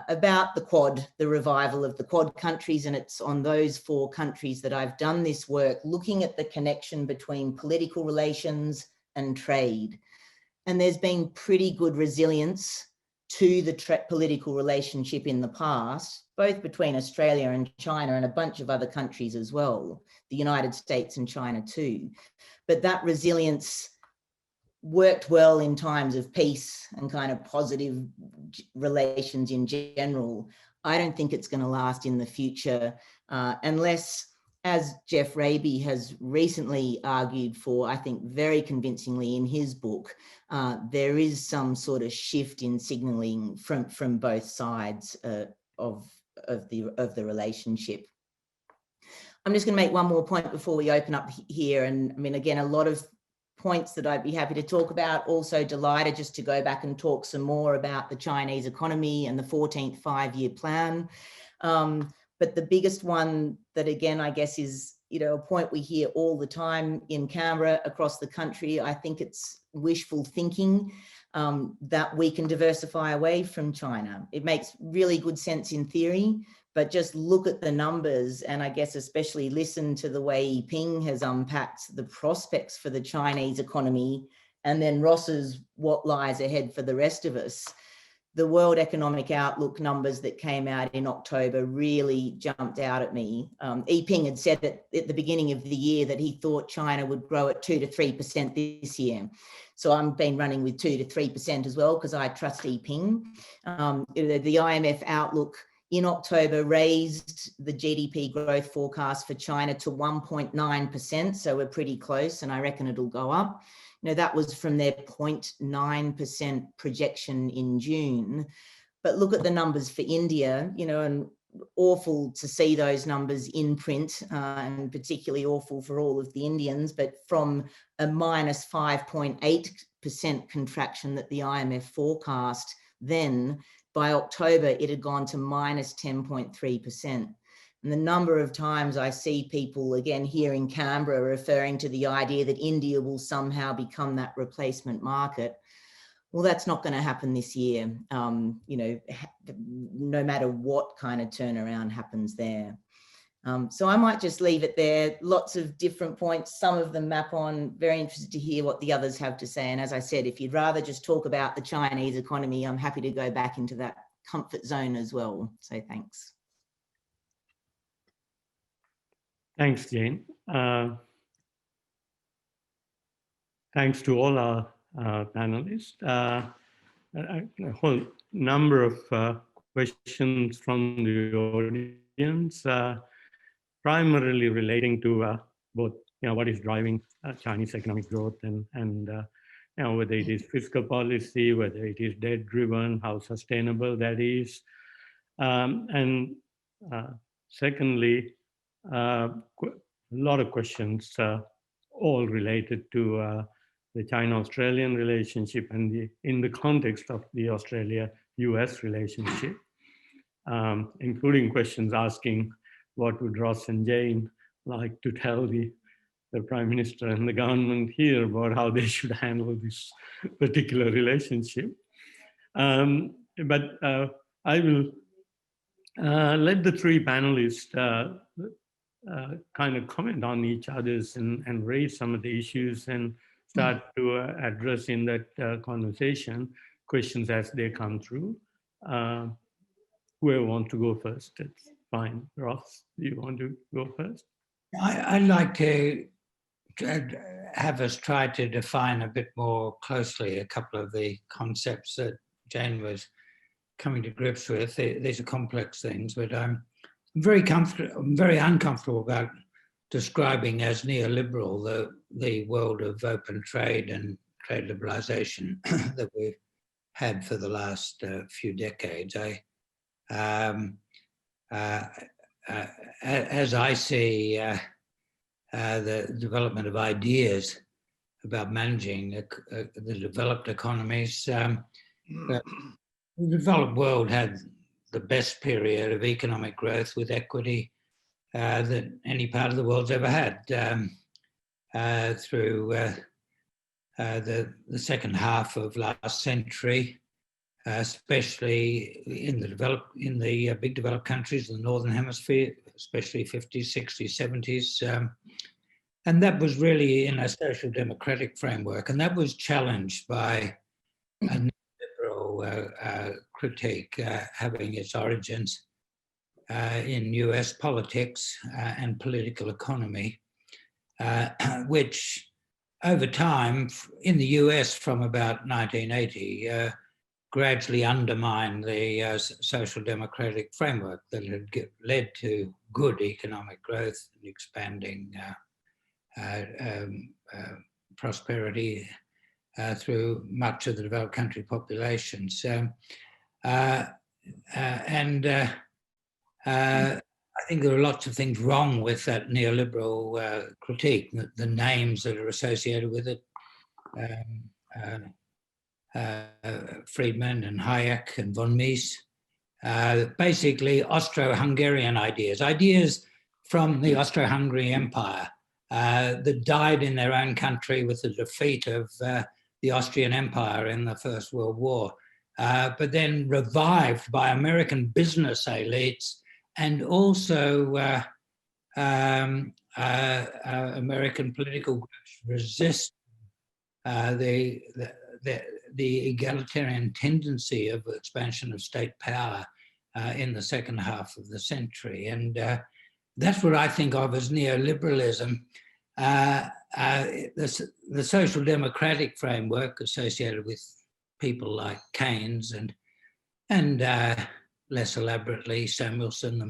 About the Quad, the revival of the Quad countries, and it's on those 4 countries that I've done this work, looking at the connection between political relations and trade. And there's been pretty good resilience to the political relationship in the past, both between Australia and China and a bunch of other countries as well, the United States and China too. But that resilience worked well in times of peace and kind of positive relations in general. I don't think it's going to last in the future unless, as Jeff Raby has recently argued for, I think very convincingly in his book, there is some sort of shift in signalling from both sides of the relationship. I'm just going to make one more point before we open up here. And I mean, again, a lot of points that I'd be happy to talk about. Also delighted just to go back and talk some more about the Chinese economy and the 14th five-year plan. But the biggest one that, again, I guess is, you know, a point we hear all the time in Canberra, across the country. I think it's wishful thinking that we can diversify away from China. It makes really good sense in theory, but just look at the numbers, and I guess especially listen to the way Yiping has unpacked the prospects for the Chinese economy, and then Ross's what lies ahead for the rest of us. The World Economic Outlook numbers that came out in October really jumped out at me. Yiping had said at the beginning of the year that he thought China would grow at 2 to 3% this year. So I've been running with 2 to 3% as well, because I trust Yiping. The IMF Outlook in October raised the GDP growth forecast for China to 1.9%. So we're pretty close, and I reckon it'll go up. You know, that was from their 0.9% projection in June. But look at the numbers for India, you know, and awful to see those numbers in print, and particularly awful for all of the Indians, but from a minus 5.8% contraction that the IMF forecast then, by October, it had gone to minus 10.3%. And the number of times I see people, again, here in Canberra, referring to the idea that India will somehow become that replacement market. Well, that's not going to happen this year, you know, no matter what kind of turnaround happens there. So I might just leave it there. Lots of different points, some of them map on. Very interested to hear what the others have to say. And as I said, if you'd rather just talk about the Chinese economy, I'm happy to go back into that comfort zone as well. So thanks. Thanks, Jane. Thanks to all our panelists. A whole number of questions from the audience, primarily relating to both, you know, what is driving Chinese economic growth and you know, whether it is fiscal policy, whether it is debt-driven, how sustainable that is, and secondly, a lot of questions, all related to the China-Australian relationship and in the context of the Australia-US relationship, including questions asking what would Ross and Jane like to tell the Prime Minister and the government here about how they should handle this particular relationship. But I will let the three panelists kind of comment on each other's and raise some of the issues and start to address in that conversation questions as they come through. Whoever wants to go first, it's fine. Ross, do you want to go first? I'd like to have us try to define a bit more closely a couple of the concepts that Jane was coming to grips with. These are complex things, but I'm very uncomfortable about describing as neoliberal the world of open trade and trade liberalization that we've had for the last few decades. As I see the development of ideas about managing the developed economies, the developed world had the best period of economic growth with equity that any part of the world's ever had through the second half of last century, especially in the big developed countries in the Northern Hemisphere, especially 50s, 60s, 70s. And that was really in a social democratic framework. And that was challenged by a neoliberal critique having its origins in US politics and political economy, which over time in the US from about 1980 gradually undermined the social democratic framework that had led to good economic growth and expanding prosperity through much of the developed country populations. I think there are lots of things wrong with that neoliberal critique, the names that are associated with it. Friedman and Hayek and von Mies, basically Austro-Hungarian ideas from the Austro-Hungary Empire that died in their own country with the defeat of the Austrian Empire in the First World War, but then revived by American business elites and also American political groups resist the egalitarian tendency of expansion of state power in the second half of the century. And that's what I think of as neoliberalism. The social democratic framework associated with people like Keynes and less elaborately Samuelson, the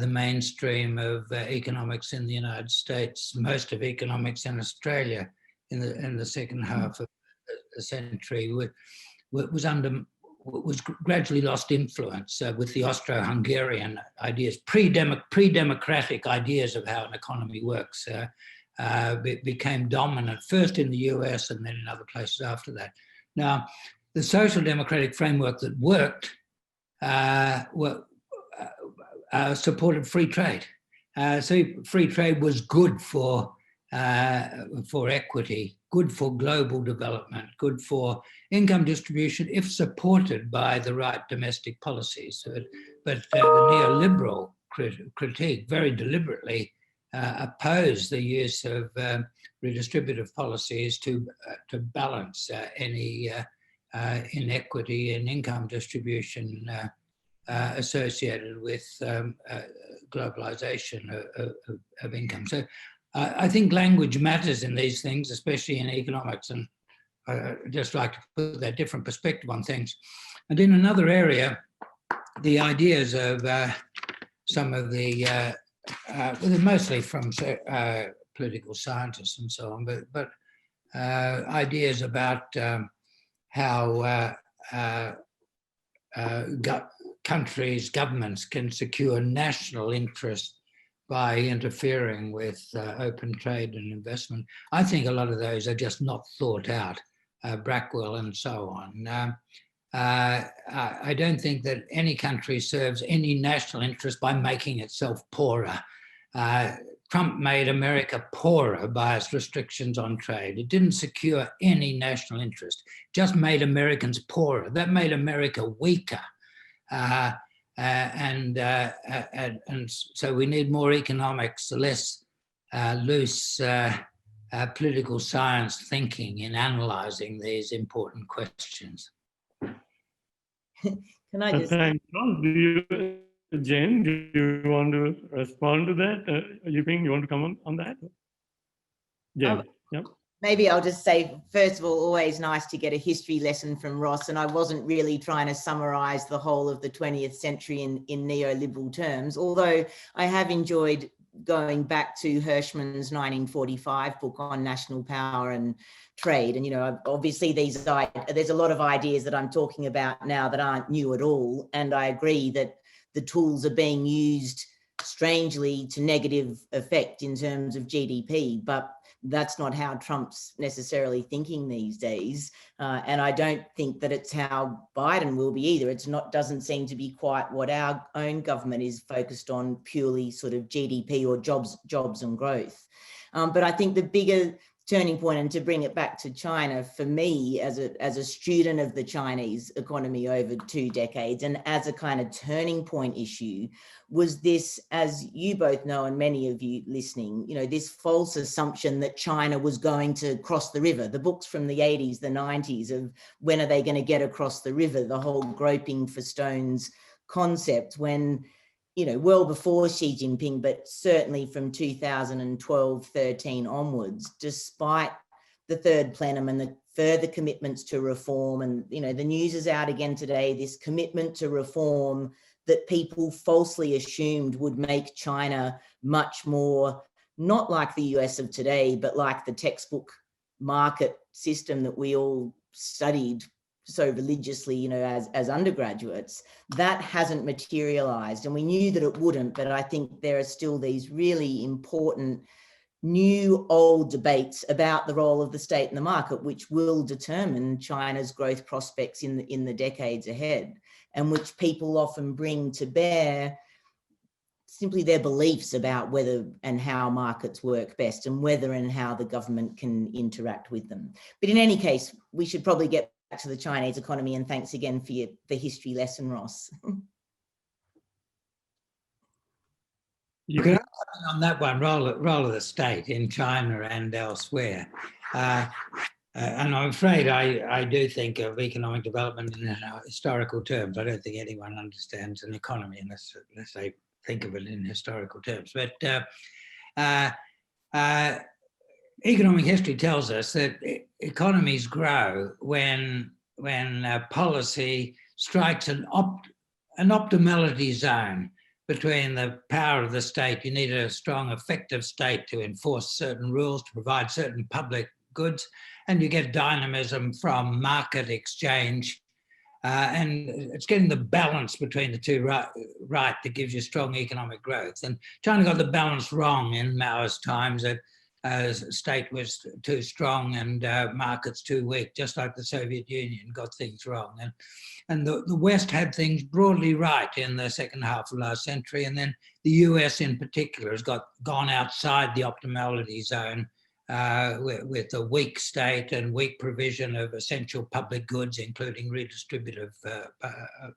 mainstream of economics in the United States, most of economics in Australia in the second half of the century was gradually lost influence with the Austro-Hungarian ideas, pre-democratic ideas of how an economy works became dominant first in the US and then in other places after that. Now, the social democratic framework that worked supported free trade. So free trade was good for equity, good for global development, good for income distribution if supported by the right domestic policies. But the neoliberal critique very deliberately opposed the use of redistributive policies to balance any inequity in income distribution associated with globalization of income. So I think language matters in these things, especially in economics, and I'd just like to put that different perspective on things. And in another area, the ideas of some of the, mostly from political scientists and so on, but ideas about how countries, governments can secure national interest by interfering with open trade and investment. I think a lot of those are just not thought out, Brackwell and so on. I don't think that any country serves any national interest by making itself poorer. Trump made America poorer by its restrictions on trade. It didn't secure any national interest, just made Americans poorer. That made America weaker. And so we need more economics, less loose political science thinking in analysing these important questions. Can I just... Thanks. Jane, do you want to respond to that? Yiping, you want to comment on that? Jane, yep. Maybe I'll just say, first of all, always nice to get a history lesson from Ross, and I wasn't really trying to summarise the whole of the 20th century in neoliberal terms, although I have enjoyed going back to Hirschman's 1945 book on national power and trade. And, you know, obviously there's a lot of ideas that I'm talking about now that aren't new at all, and I agree that the tools are being used strangely to negative effect in terms of GDP, but that's not how Trump's necessarily thinking these days. And I don't think that it's how Biden will be either. It's not, doesn't seem to be quite what our own government is focused on, purely sort of GDP or jobs and growth. But I think the bigger turning point, and to bring it back to China, for me as a student of the Chinese economy over 2 decades, and as a kind of turning point issue, was this, as you both know, and many of you listening, you know, this false assumption that China was going to cross the river. The books from the 80s, the 90s of when are they going to get across the river, the whole groping for stones concept, when, you know, well before Xi Jinping, but certainly from 2012-13 onwards, despite the third plenum and the further commitments to reform, and, you know, the news is out again today, this commitment to reform that people falsely assumed would make China much more, not like the US of today, but like the textbook market system that we all studied so religiously, you know, as undergraduates. That hasn't materialized, and we knew that it wouldn't, but I think there are still these really important new old debates about the role of the state in the market, which will determine China's growth prospects in the decades ahead, and which people often bring to bear simply their beliefs about whether and how markets work best, and whether and how the government can interact with them. But in any case, we should probably get back to the Chinese economy, and thanks again for the history lesson, Ross. You can on that one, role of the state in China and elsewhere. And I'm afraid I do think of economic development in historical terms. I don't think anyone understands an economy unless they think of it in historical terms. But economic history tells us that economies grow when policy strikes an optimality zone between the power of the state. You need a strong, effective state to enforce certain rules, to provide certain public goods, and you get dynamism from market exchange. And it's getting the balance between the two right that gives you strong economic growth. And China got the balance wrong in Mao's times. That state was too strong and markets too weak, just like the Soviet Union got things wrong. And the West had things broadly right in the second half of last century. And then the US in particular has gone outside the optimality zone with a weak state and weak provision of essential public goods, including redistributive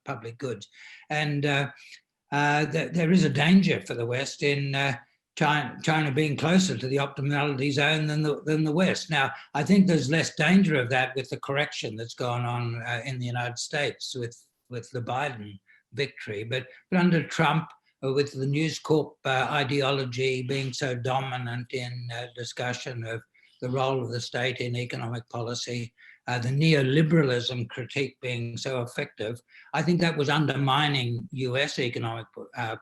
public goods. And there is a danger for the West in China being closer to the optimality zone than the West. Now, I think there's less danger of that with the correction that's gone on in the United States with the Biden victory. But under Trump, with the News Corp ideology being so dominant in discussion of the role of the state in economic policy, the neoliberalism critique being so effective, I think that was undermining US economic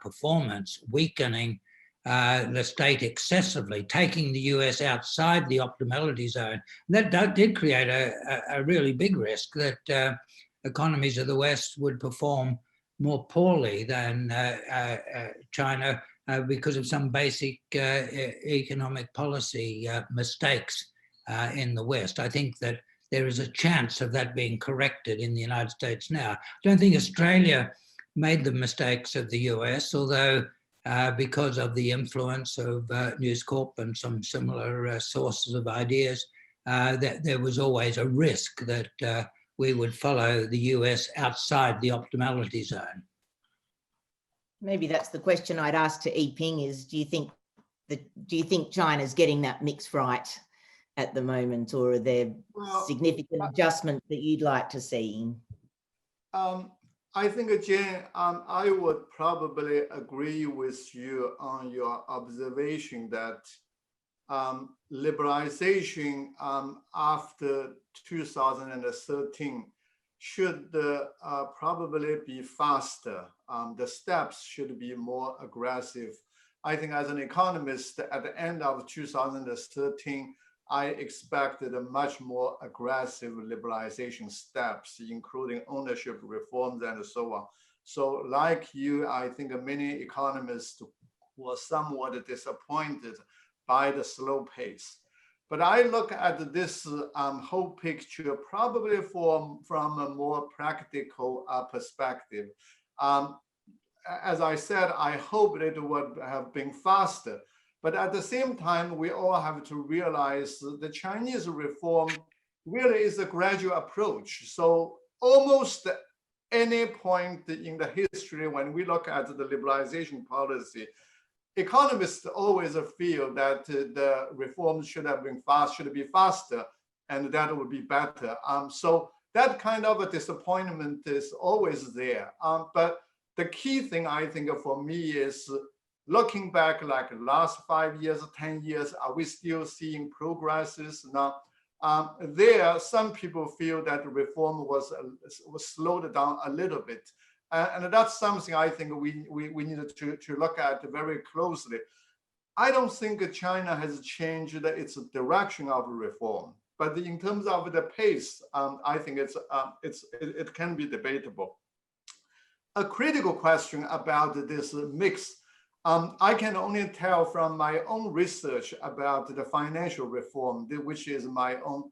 performance, weakening the state excessively, taking the US outside the optimality zone. That did create a really big risk that economies of the West would perform more poorly than China because of some basic economic policy mistakes in the West. I think that there is a chance of that being corrected in the United States now. I don't think Australia made the mistakes of the US, although because of the influence of News Corp and some similar sources of ideas, that there was always a risk that we would follow the US outside the optimality zone. Maybe that's the question I'd ask to Yiping is, do you think China's getting that mix right at the moment, or are there significant adjustments that you'd like to see? I think, Jane, I would probably agree with you on your observation that liberalization after 2013 should probably be faster. The steps should be more aggressive. I think as an economist, at the end of 2013, I expected a much more aggressive liberalization steps, including ownership reforms and so on. So like you, I think many economists were somewhat disappointed by the slow pace. But I look at this whole picture probably from a more practical perspective. As I said, I hope it would have been faster. But at the same time, we all have to realize the Chinese reform really is a gradual approach. So almost any point in the history when we look at the liberalization policy, economists always feel that the reforms should be faster, and that would be better. So that kind of a disappointment is always there. But the key thing I think for me is looking back like the last 5 years, 10 years, are we still seeing progresses? Now, some people feel that the reform was slowed down a little bit. And that's something I think we need to look at very closely. I don't think China has changed its direction of reform, but in terms of the pace, I think it can be debatable. A critical question about this mix, I can only tell from my own research about the financial reform, which is my own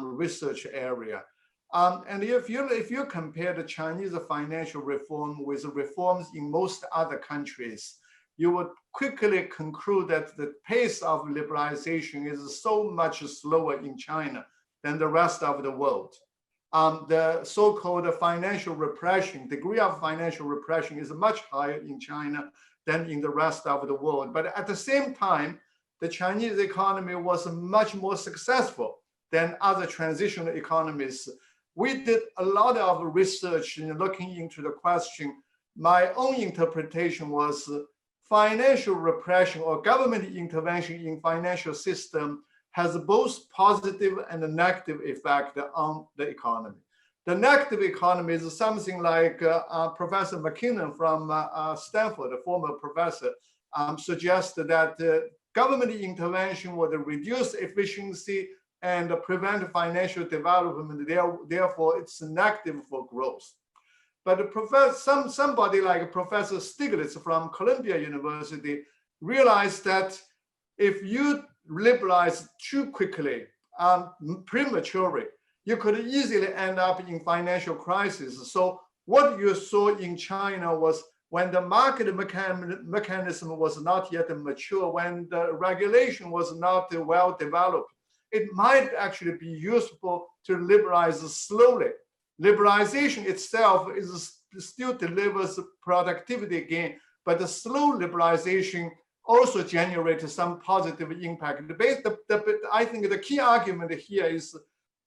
research area. And if you compare the Chinese financial reform with reforms in most other countries, you would quickly conclude that the pace of liberalization is so much slower in China than the rest of the world. The so-called financial repression, degree of financial repression is much higher in China than in the rest of the world. But at the same time, the Chinese economy was much more successful than other transitional economies. We did a lot of research in looking into the question. My own interpretation was financial repression or government intervention in financial system has both positive and a negative effect on the economy. The negative economy is something like Professor McKinnon from Stanford, a former professor, suggested that government intervention would reduce efficiency and prevent financial development. Therefore, it's negative for growth. But somebody like Professor Stiglitz from Columbia University realized that if you liberalize too quickly, prematurely, you could easily end up in financial crisis. So what you saw in China was when the market mechanism was not yet mature, when the regulation was not well developed, it might actually be useful to liberalize slowly. Liberalization itself still delivers productivity gain, but the slow liberalization also generates some positive impact. I think the key argument here is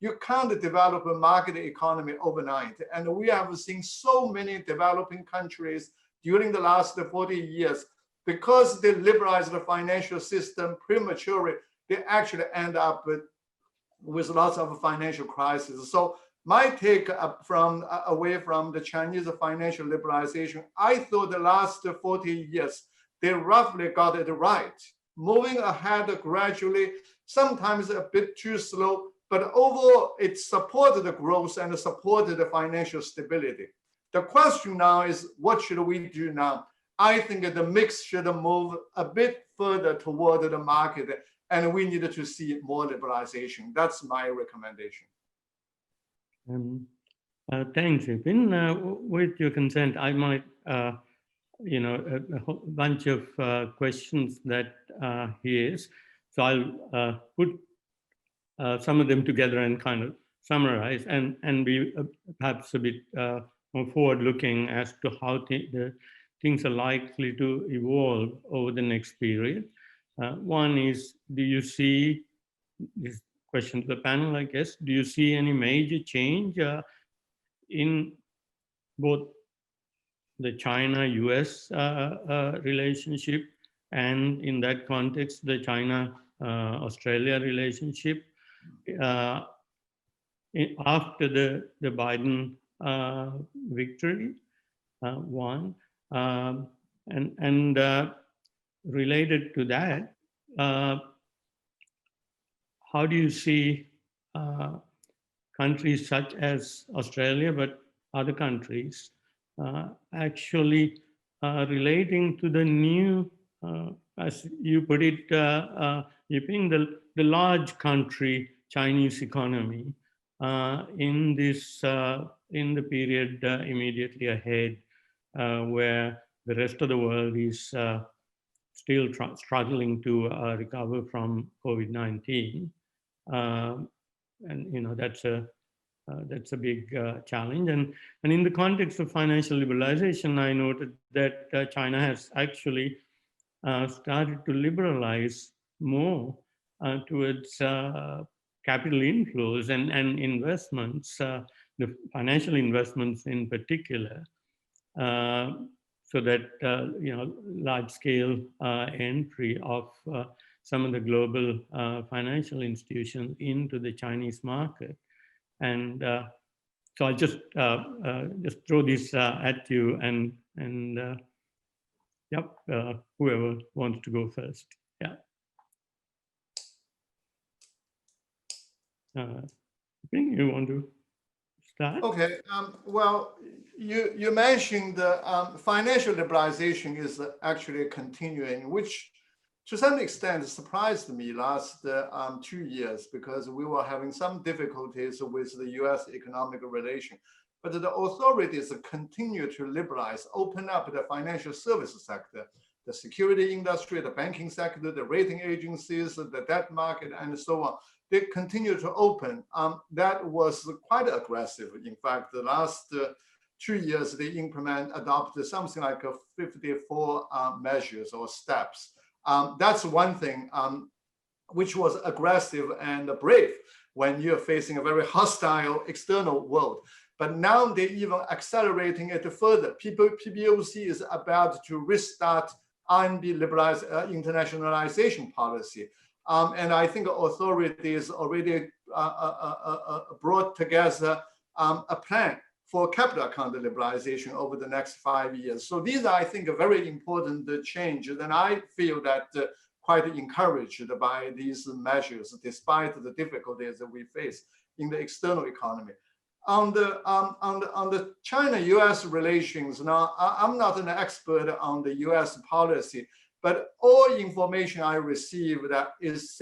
you can't develop a market economy overnight. And we have seen so many developing countries during the last 40 years, because they liberalized the financial system prematurely, they actually end up with lots of financial crises. So my take away from the Chinese financial liberalization, I thought the last 40 years, they roughly got it right, moving ahead gradually, sometimes a bit too slow, but overall it supported the growth and supported the financial stability. The question now is, what should we do now? I think the mix should move a bit further toward the market, and we need to see more liberalization. That's my recommendation. Thanks, Yiping. With your consent, I might, a whole bunch of questions that he is. So I'll put some of them together and kind of summarize and be perhaps a bit more forward-looking as to how the things are likely to evolve over the next period. One is, do you see, this question to the panel, I guess, do you see any major change in both the China-US relationship, and in that context, the China-Australia relationship after the Biden victory, one, and related to that, how do you see countries such as Australia, but other countries actually relating to the new, as you put it, Yiping, the large country Chinese economy in this in the period immediately ahead, where the rest of the world is still struggling to recover from COVID-19, and that's a big challenge. And in the context of financial liberalization, I noted that China has actually started to liberalize more towards capital inflows and investments, the financial investments in particular, so that large-scale entry of some of the global financial institutions into the Chinese market. And so I'll just throw this at you, and yep, whoever wants to go first. Yeah. I think you want to start? Okay. Well, you mentioned financial liberalization is actually continuing, which to some extent surprised me last 2 years, because we were having some difficulties with the US economic relation. But the authorities continue to liberalize, open up the financial services sector, the security industry, the banking sector, the rating agencies, the debt market, and so on. They continue to open. That was quite aggressive. In fact, the last 2 years, they adopted something like 54 measures or steps. That's one thing which was aggressive and brave when you're facing a very hostile external world. But now they're even accelerating it further. PBOC is about to restart RMB internationalization policy. And I think authorities already brought together a plan for capital account liberalization over the next 5 years. So these are, I think, a very important changes. And I feel that quite encouraged by these measures, despite the difficulties that we face in the external economy. On the China-US relations, now I'm not an expert on the US policy, But all information I received that is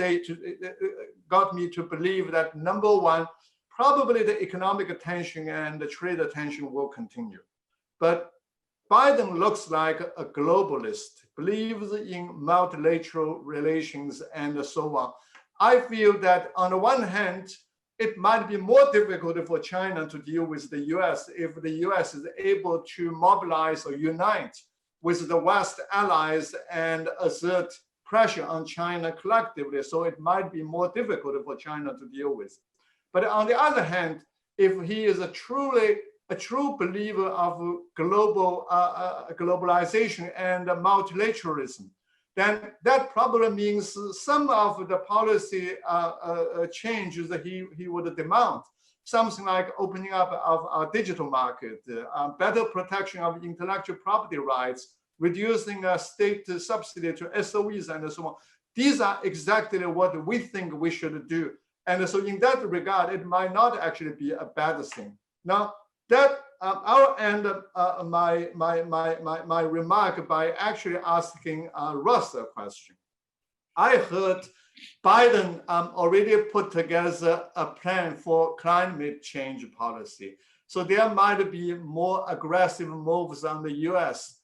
got me to believe that number one, probably the economic tension and the trade tension will continue. But Biden looks like a globalist, believes in multilateral relations and so on. I feel that on the one hand, it might be more difficult for China to deal with the US if the US is able to mobilize or unite with the West allies and exert pressure on China collectively. So it might be more difficult for China to deal with. But on the other hand, if he is a true believer of global globalization and multilateralism, then that probably means some of the policy changes that he would demand. Something like opening up of our digital market, better protection of intellectual property rights, reducing state subsidy to SOEs and so on. These are exactly what we think we should do. And so in that regard, it might not actually be a bad thing. Now, that I'll end my remark by actually asking Russ a question. I heard Biden already put together a plan for climate change policy. So there might be more aggressive moves on the US.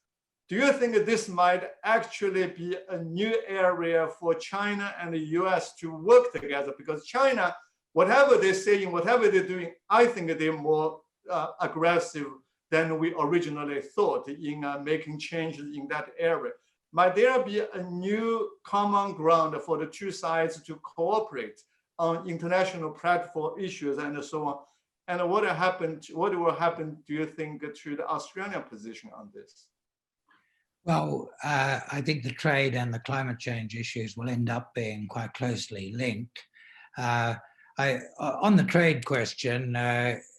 Do you think this might actually be a new area for China and the US to work together? Because China, whatever they're saying, whatever they're doing, I think they're more aggressive than we originally thought in making changes in that area. Might there be a new common ground for the two sides to cooperate on international platform issues and so on? And what will happen, do you think, to the Australian position on this? Well, I think the trade and the climate change issues will end up being quite closely linked. On the trade question, I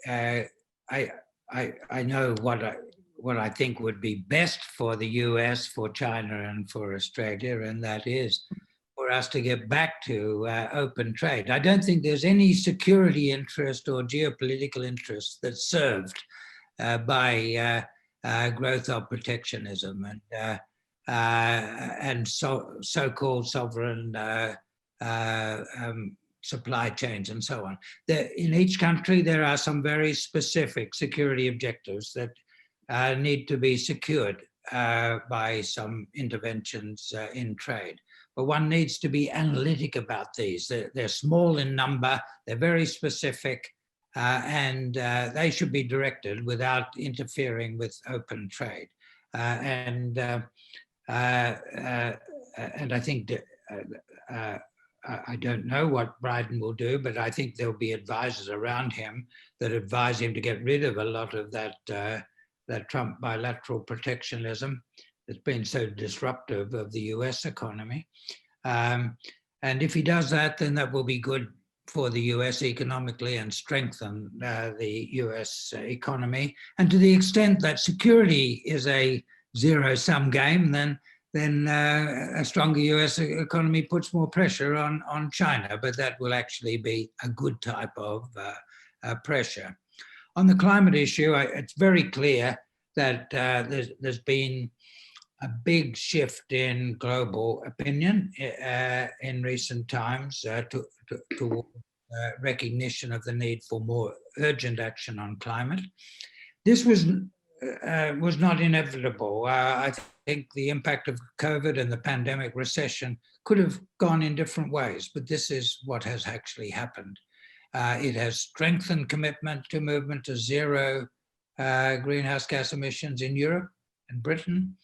know what I think would be best for the US, for China, and for Australia, and that is for us to get back to open trade. I don't think there's any security interest or geopolitical interest that's served by growth of protectionism and so-called sovereign supply chains and so on. In each country, there are some very specific security objectives that need to be secured by some interventions in trade. But one needs to be analytic about these. They're small in number, they're very specific, and they should be directed without interfering with open trade. And I think I don't know what Biden will do, but I think there'll be advisors around him that advise him to get rid of a lot of that Trump bilateral protectionism that's been so disruptive of the US economy. And if he does that, then that will be good for the US economically and strengthen the US economy. And to the extent that security is a zero-sum game, then a stronger US economy puts more pressure on China, but that will actually be a good type of pressure. On the climate issue, it's very clear that there's been a big shift in global opinion in recent times to recognition of the need for more urgent action on climate. This was not inevitable. I think the impact of COVID and the pandemic recession could have gone in different ways, but this is what has actually happened. It has strengthened commitment to movement to zero greenhouse gas emissions in Europe and Britain.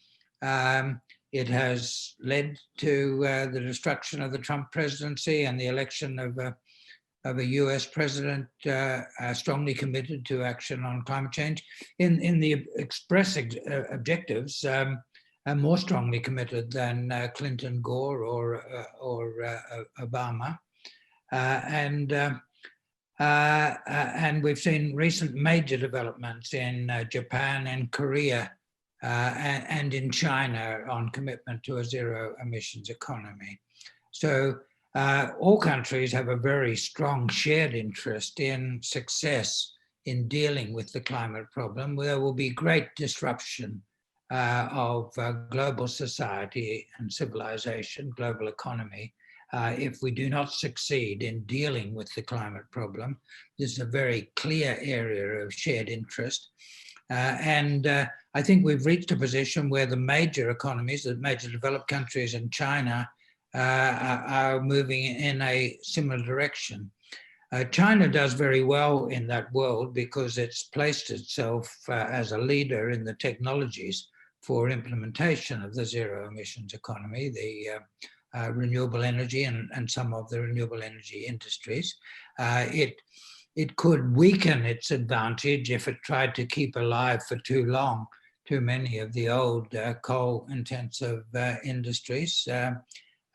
It has led to the destruction of the Trump presidency and the election of a US president strongly committed to action on climate change. In the express objectives, more strongly committed than Clinton, Gore, or Obama. And we've seen recent major developments in Japan and Korea and in China on commitment to a zero emissions economy. So all countries have a very strong shared interest in success in dealing with the climate problem. There will be great disruption of global society and civilization, global economy, if we do not succeed in dealing with the climate problem. This is a very clear area of shared interest. And I think we've reached a position where the major economies, the major developed countries and China are moving in a similar direction. China does very well in that world because it's placed itself as a leader in the technologies for implementation of the zero emissions economy, the renewable energy and some of the renewable energy industries. It could weaken its advantage if it tried to keep alive for too long too many of the old coal-intensive industries.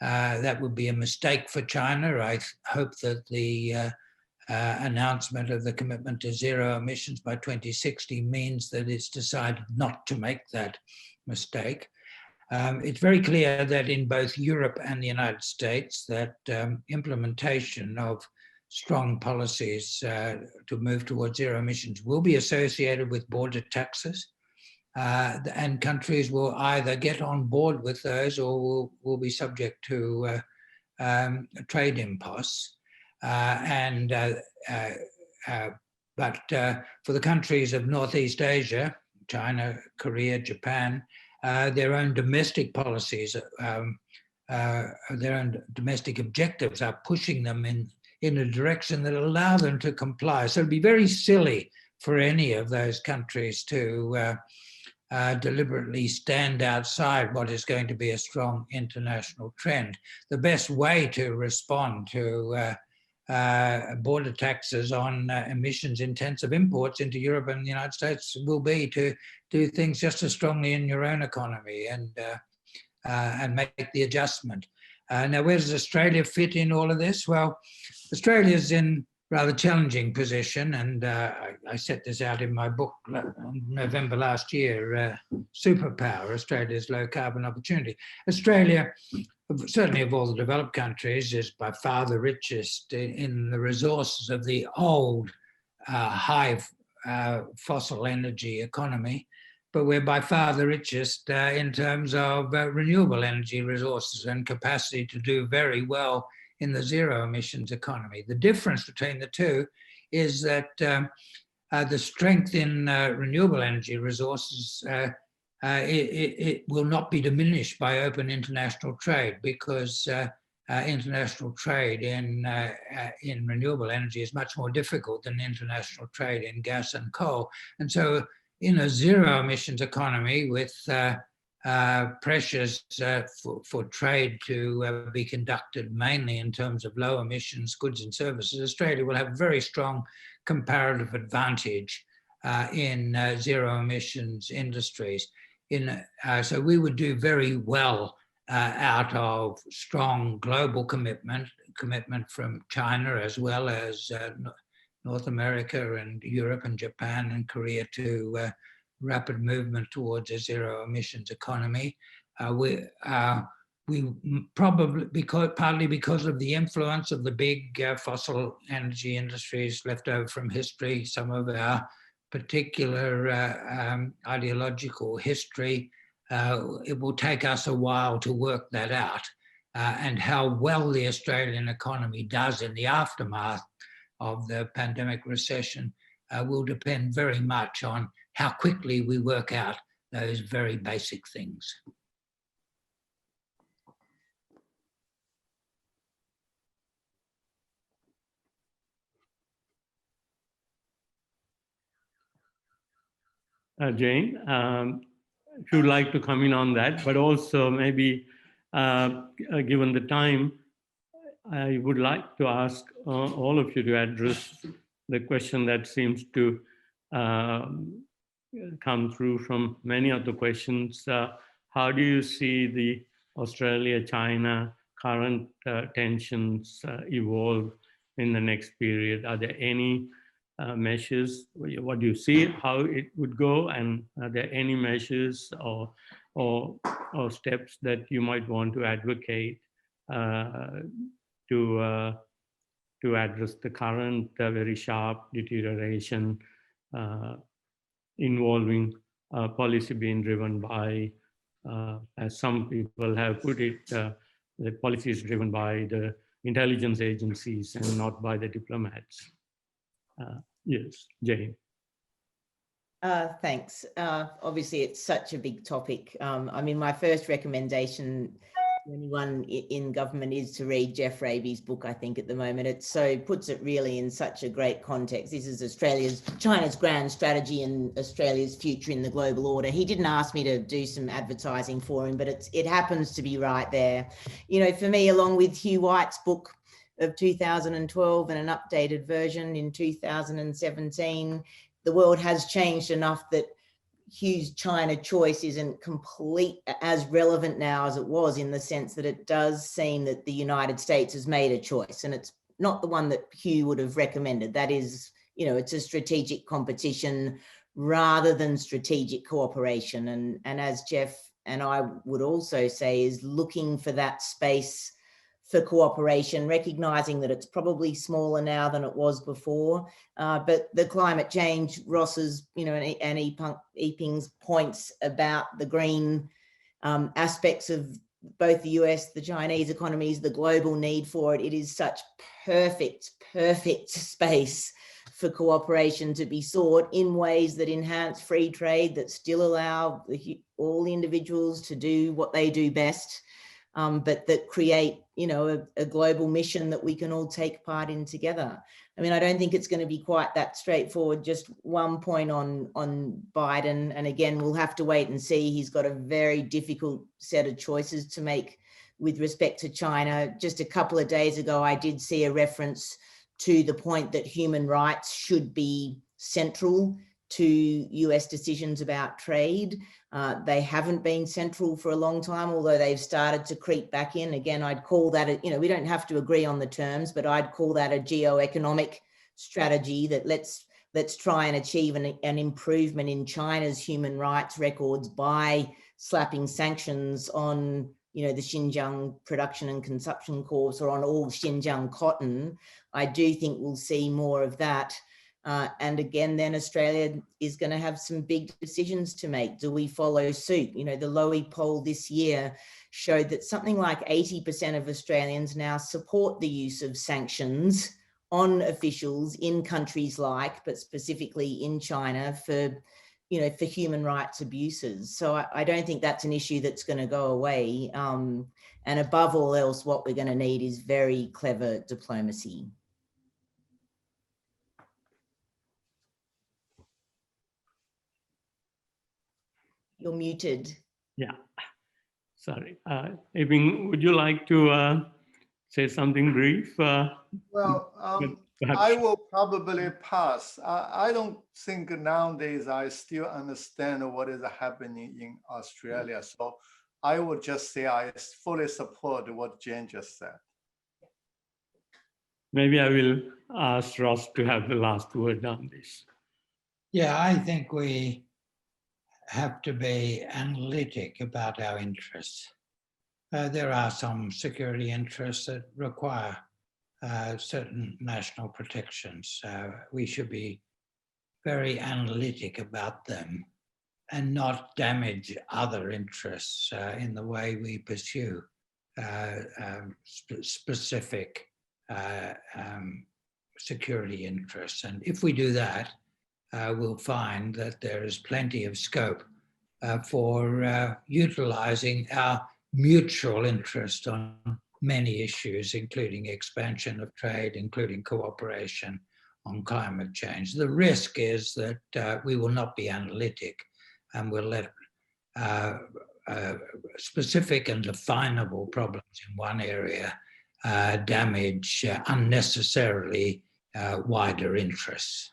That would be a mistake for China. I hope that the announcement of the commitment to zero emissions by 2060 means that it's decided not to make that mistake. It's very clear that in both Europe and the United States that implementation of strong policies to move towards zero emissions will be associated with border taxes. And countries will either get on board with those or will be subject to trade imposts. But for the countries of Northeast Asia, China, Korea, Japan, their own domestic policies, their own domestic objectives are pushing them in a direction that allow them to comply. So it'd be very silly for any of those countries to deliberately stand outside what is going to be a strong international trend. The best way to respond to border taxes on emissions-intensive imports into Europe and the United States will be to do things just as strongly in your own economy and make the adjustment. Now, where does Australia fit in all of this? Well, Australia's in a rather challenging position, and I set this out in my book in November last year, Superpower, Australia's Low Carbon Opportunity. Australia, certainly of all the developed countries, is by far the richest in the resources of the old high fossil energy economy, but we're by far the richest in terms of renewable energy resources and capacity to do very well in the zero emissions economy. The difference between the two is that the strength in renewable energy resources it will not be diminished by open international trade, because international trade in renewable energy is much more difficult than international trade in gas and coal. And so in a zero emissions economy with pressures for trade to be conducted mainly in terms of low emissions goods and services, Australia will have a very strong comparative advantage in zero emissions industries. So we would do very well out of strong global commitment from China, as well as North America and Europe and Japan and Korea, to rapid movement towards a zero emissions economy. We probably, partly because of the influence of the big fossil energy industries left over from history, some of our particular ideological history, it will take us a while to work that out. And how well the Australian economy does in the aftermath of the pandemic recession will depend very much on how quickly we work out those very basic things. Jane, if you'd like to come in on that, but also maybe given the time, I would like to ask all of you to address the question that seems to come through from many of the questions. How do you see the Australia-China current tensions evolve in the next period? Are there any measures? What do you see how it would go, and are there any measures or steps that you might want to advocate to address the current very sharp deterioration involving policy being driven by, as some people have put it, the policy is driven by the intelligence agencies and not by the diplomats. Yes, Jane. Thanks. Obviously, it's such a big topic. I mean, my first recommendation to anyone in government is to read Jeff Raby's book, I think, at the moment. It so puts it really in such a great context. This is China's grand strategy and Australia's future in the global order. He didn't ask me to do some advertising for him, but it happens to be right there. You know, for me, along with Hugh White's book of 2012 and an updated version in 2017, the world has changed enough that Hugh's China choice isn't as relevant now as it was, in the sense that it does seem that the United States has made a choice, and it's not the one that Hugh would have recommended. That is, you know, it's a strategic competition rather than strategic cooperation. And as Jeff and I would also say, is looking for that space for cooperation, recognizing that it's probably smaller now than it was before. But the climate change, Ross's, you know, and Yiping's points about the green aspects of both the US, the Chinese economies, the global need for it, it is such perfect space for cooperation to be sought in ways that enhance free trade, that still allow all the individuals to do what they do best, but that create, you know, a global mission that we can all take part in together. I mean, I don't think it's going to be quite that straightforward. Just one point on Biden, and again, we'll have to wait and see. He's got a very difficult set of choices to make with respect to China. Just a couple of days ago, I did see a reference to the point that human rights should be central to US decisions about trade. They haven't been central for a long time, although they've started to creep back in. Again, I'd call that, you know, we don't have to agree on the terms, but I'd call that a geoeconomic strategy, that let's try and achieve an improvement in China's human rights records by slapping sanctions on, you know, the Xinjiang production and consumption corps, or on all Xinjiang cotton. I do think we'll see more of that. And again, then Australia is going to have some big decisions to make. Do we follow suit? You know, the Lowy poll this year showed that something like 80% of Australians now support the use of sanctions on officials in countries like, but specifically in China, for, you know, for human rights abuses. So I don't think that's an issue that's going to go away. And above all else, what we're going to need is very clever diplomacy. You're muted. Yeah, sorry. Yiping, would you like to say something brief? Well, I will probably pass. I don't think nowadays I still understand what is happening in Australia. So I would just say I fully support what Jane just said. Maybe I will ask Ross to have the last word on this. Yeah, I think we have to be analytic about our interests. There are some security interests that require certain national protections. We should be very analytic about them and not damage other interests in the way we pursue specific security interests. And if we do that, we'll find that there is plenty of scope for utilizing our mutual interest on many issues, including expansion of trade, including cooperation on climate change. The risk is that we will not be analytic, and we'll let specific and definable problems in one area damage unnecessarily wider interests.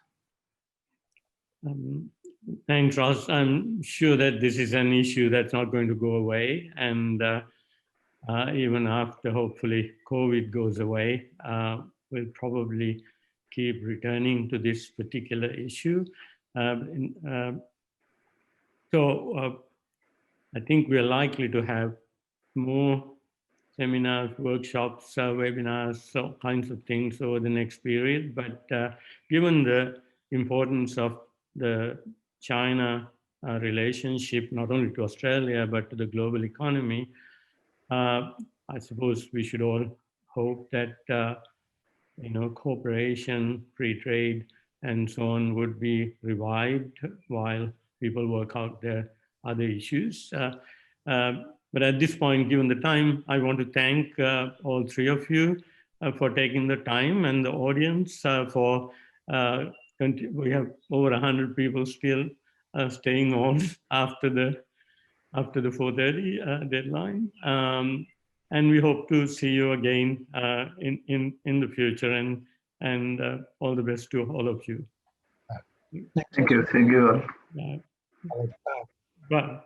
Thanks, Ross. I'm sure that this is an issue that's not going to go away. And even after, hopefully, COVID goes away, we'll probably keep returning to this particular issue. So I think we're likely to have more seminars, workshops, webinars, all kinds of things over the next period. But given the importance of the China relationship, not only to Australia, but to the global economy, I suppose we should all hope that, cooperation, free trade, and so on would be revived while people work out their other issues. But at this point, given the time, I want to thank all three of you for taking the time, and the audience for, we have over 100 people still staying on after the 4:30 deadline. And we hope to see you again in the future, and all the best to all of you. Thank you. Thank you all. Bye.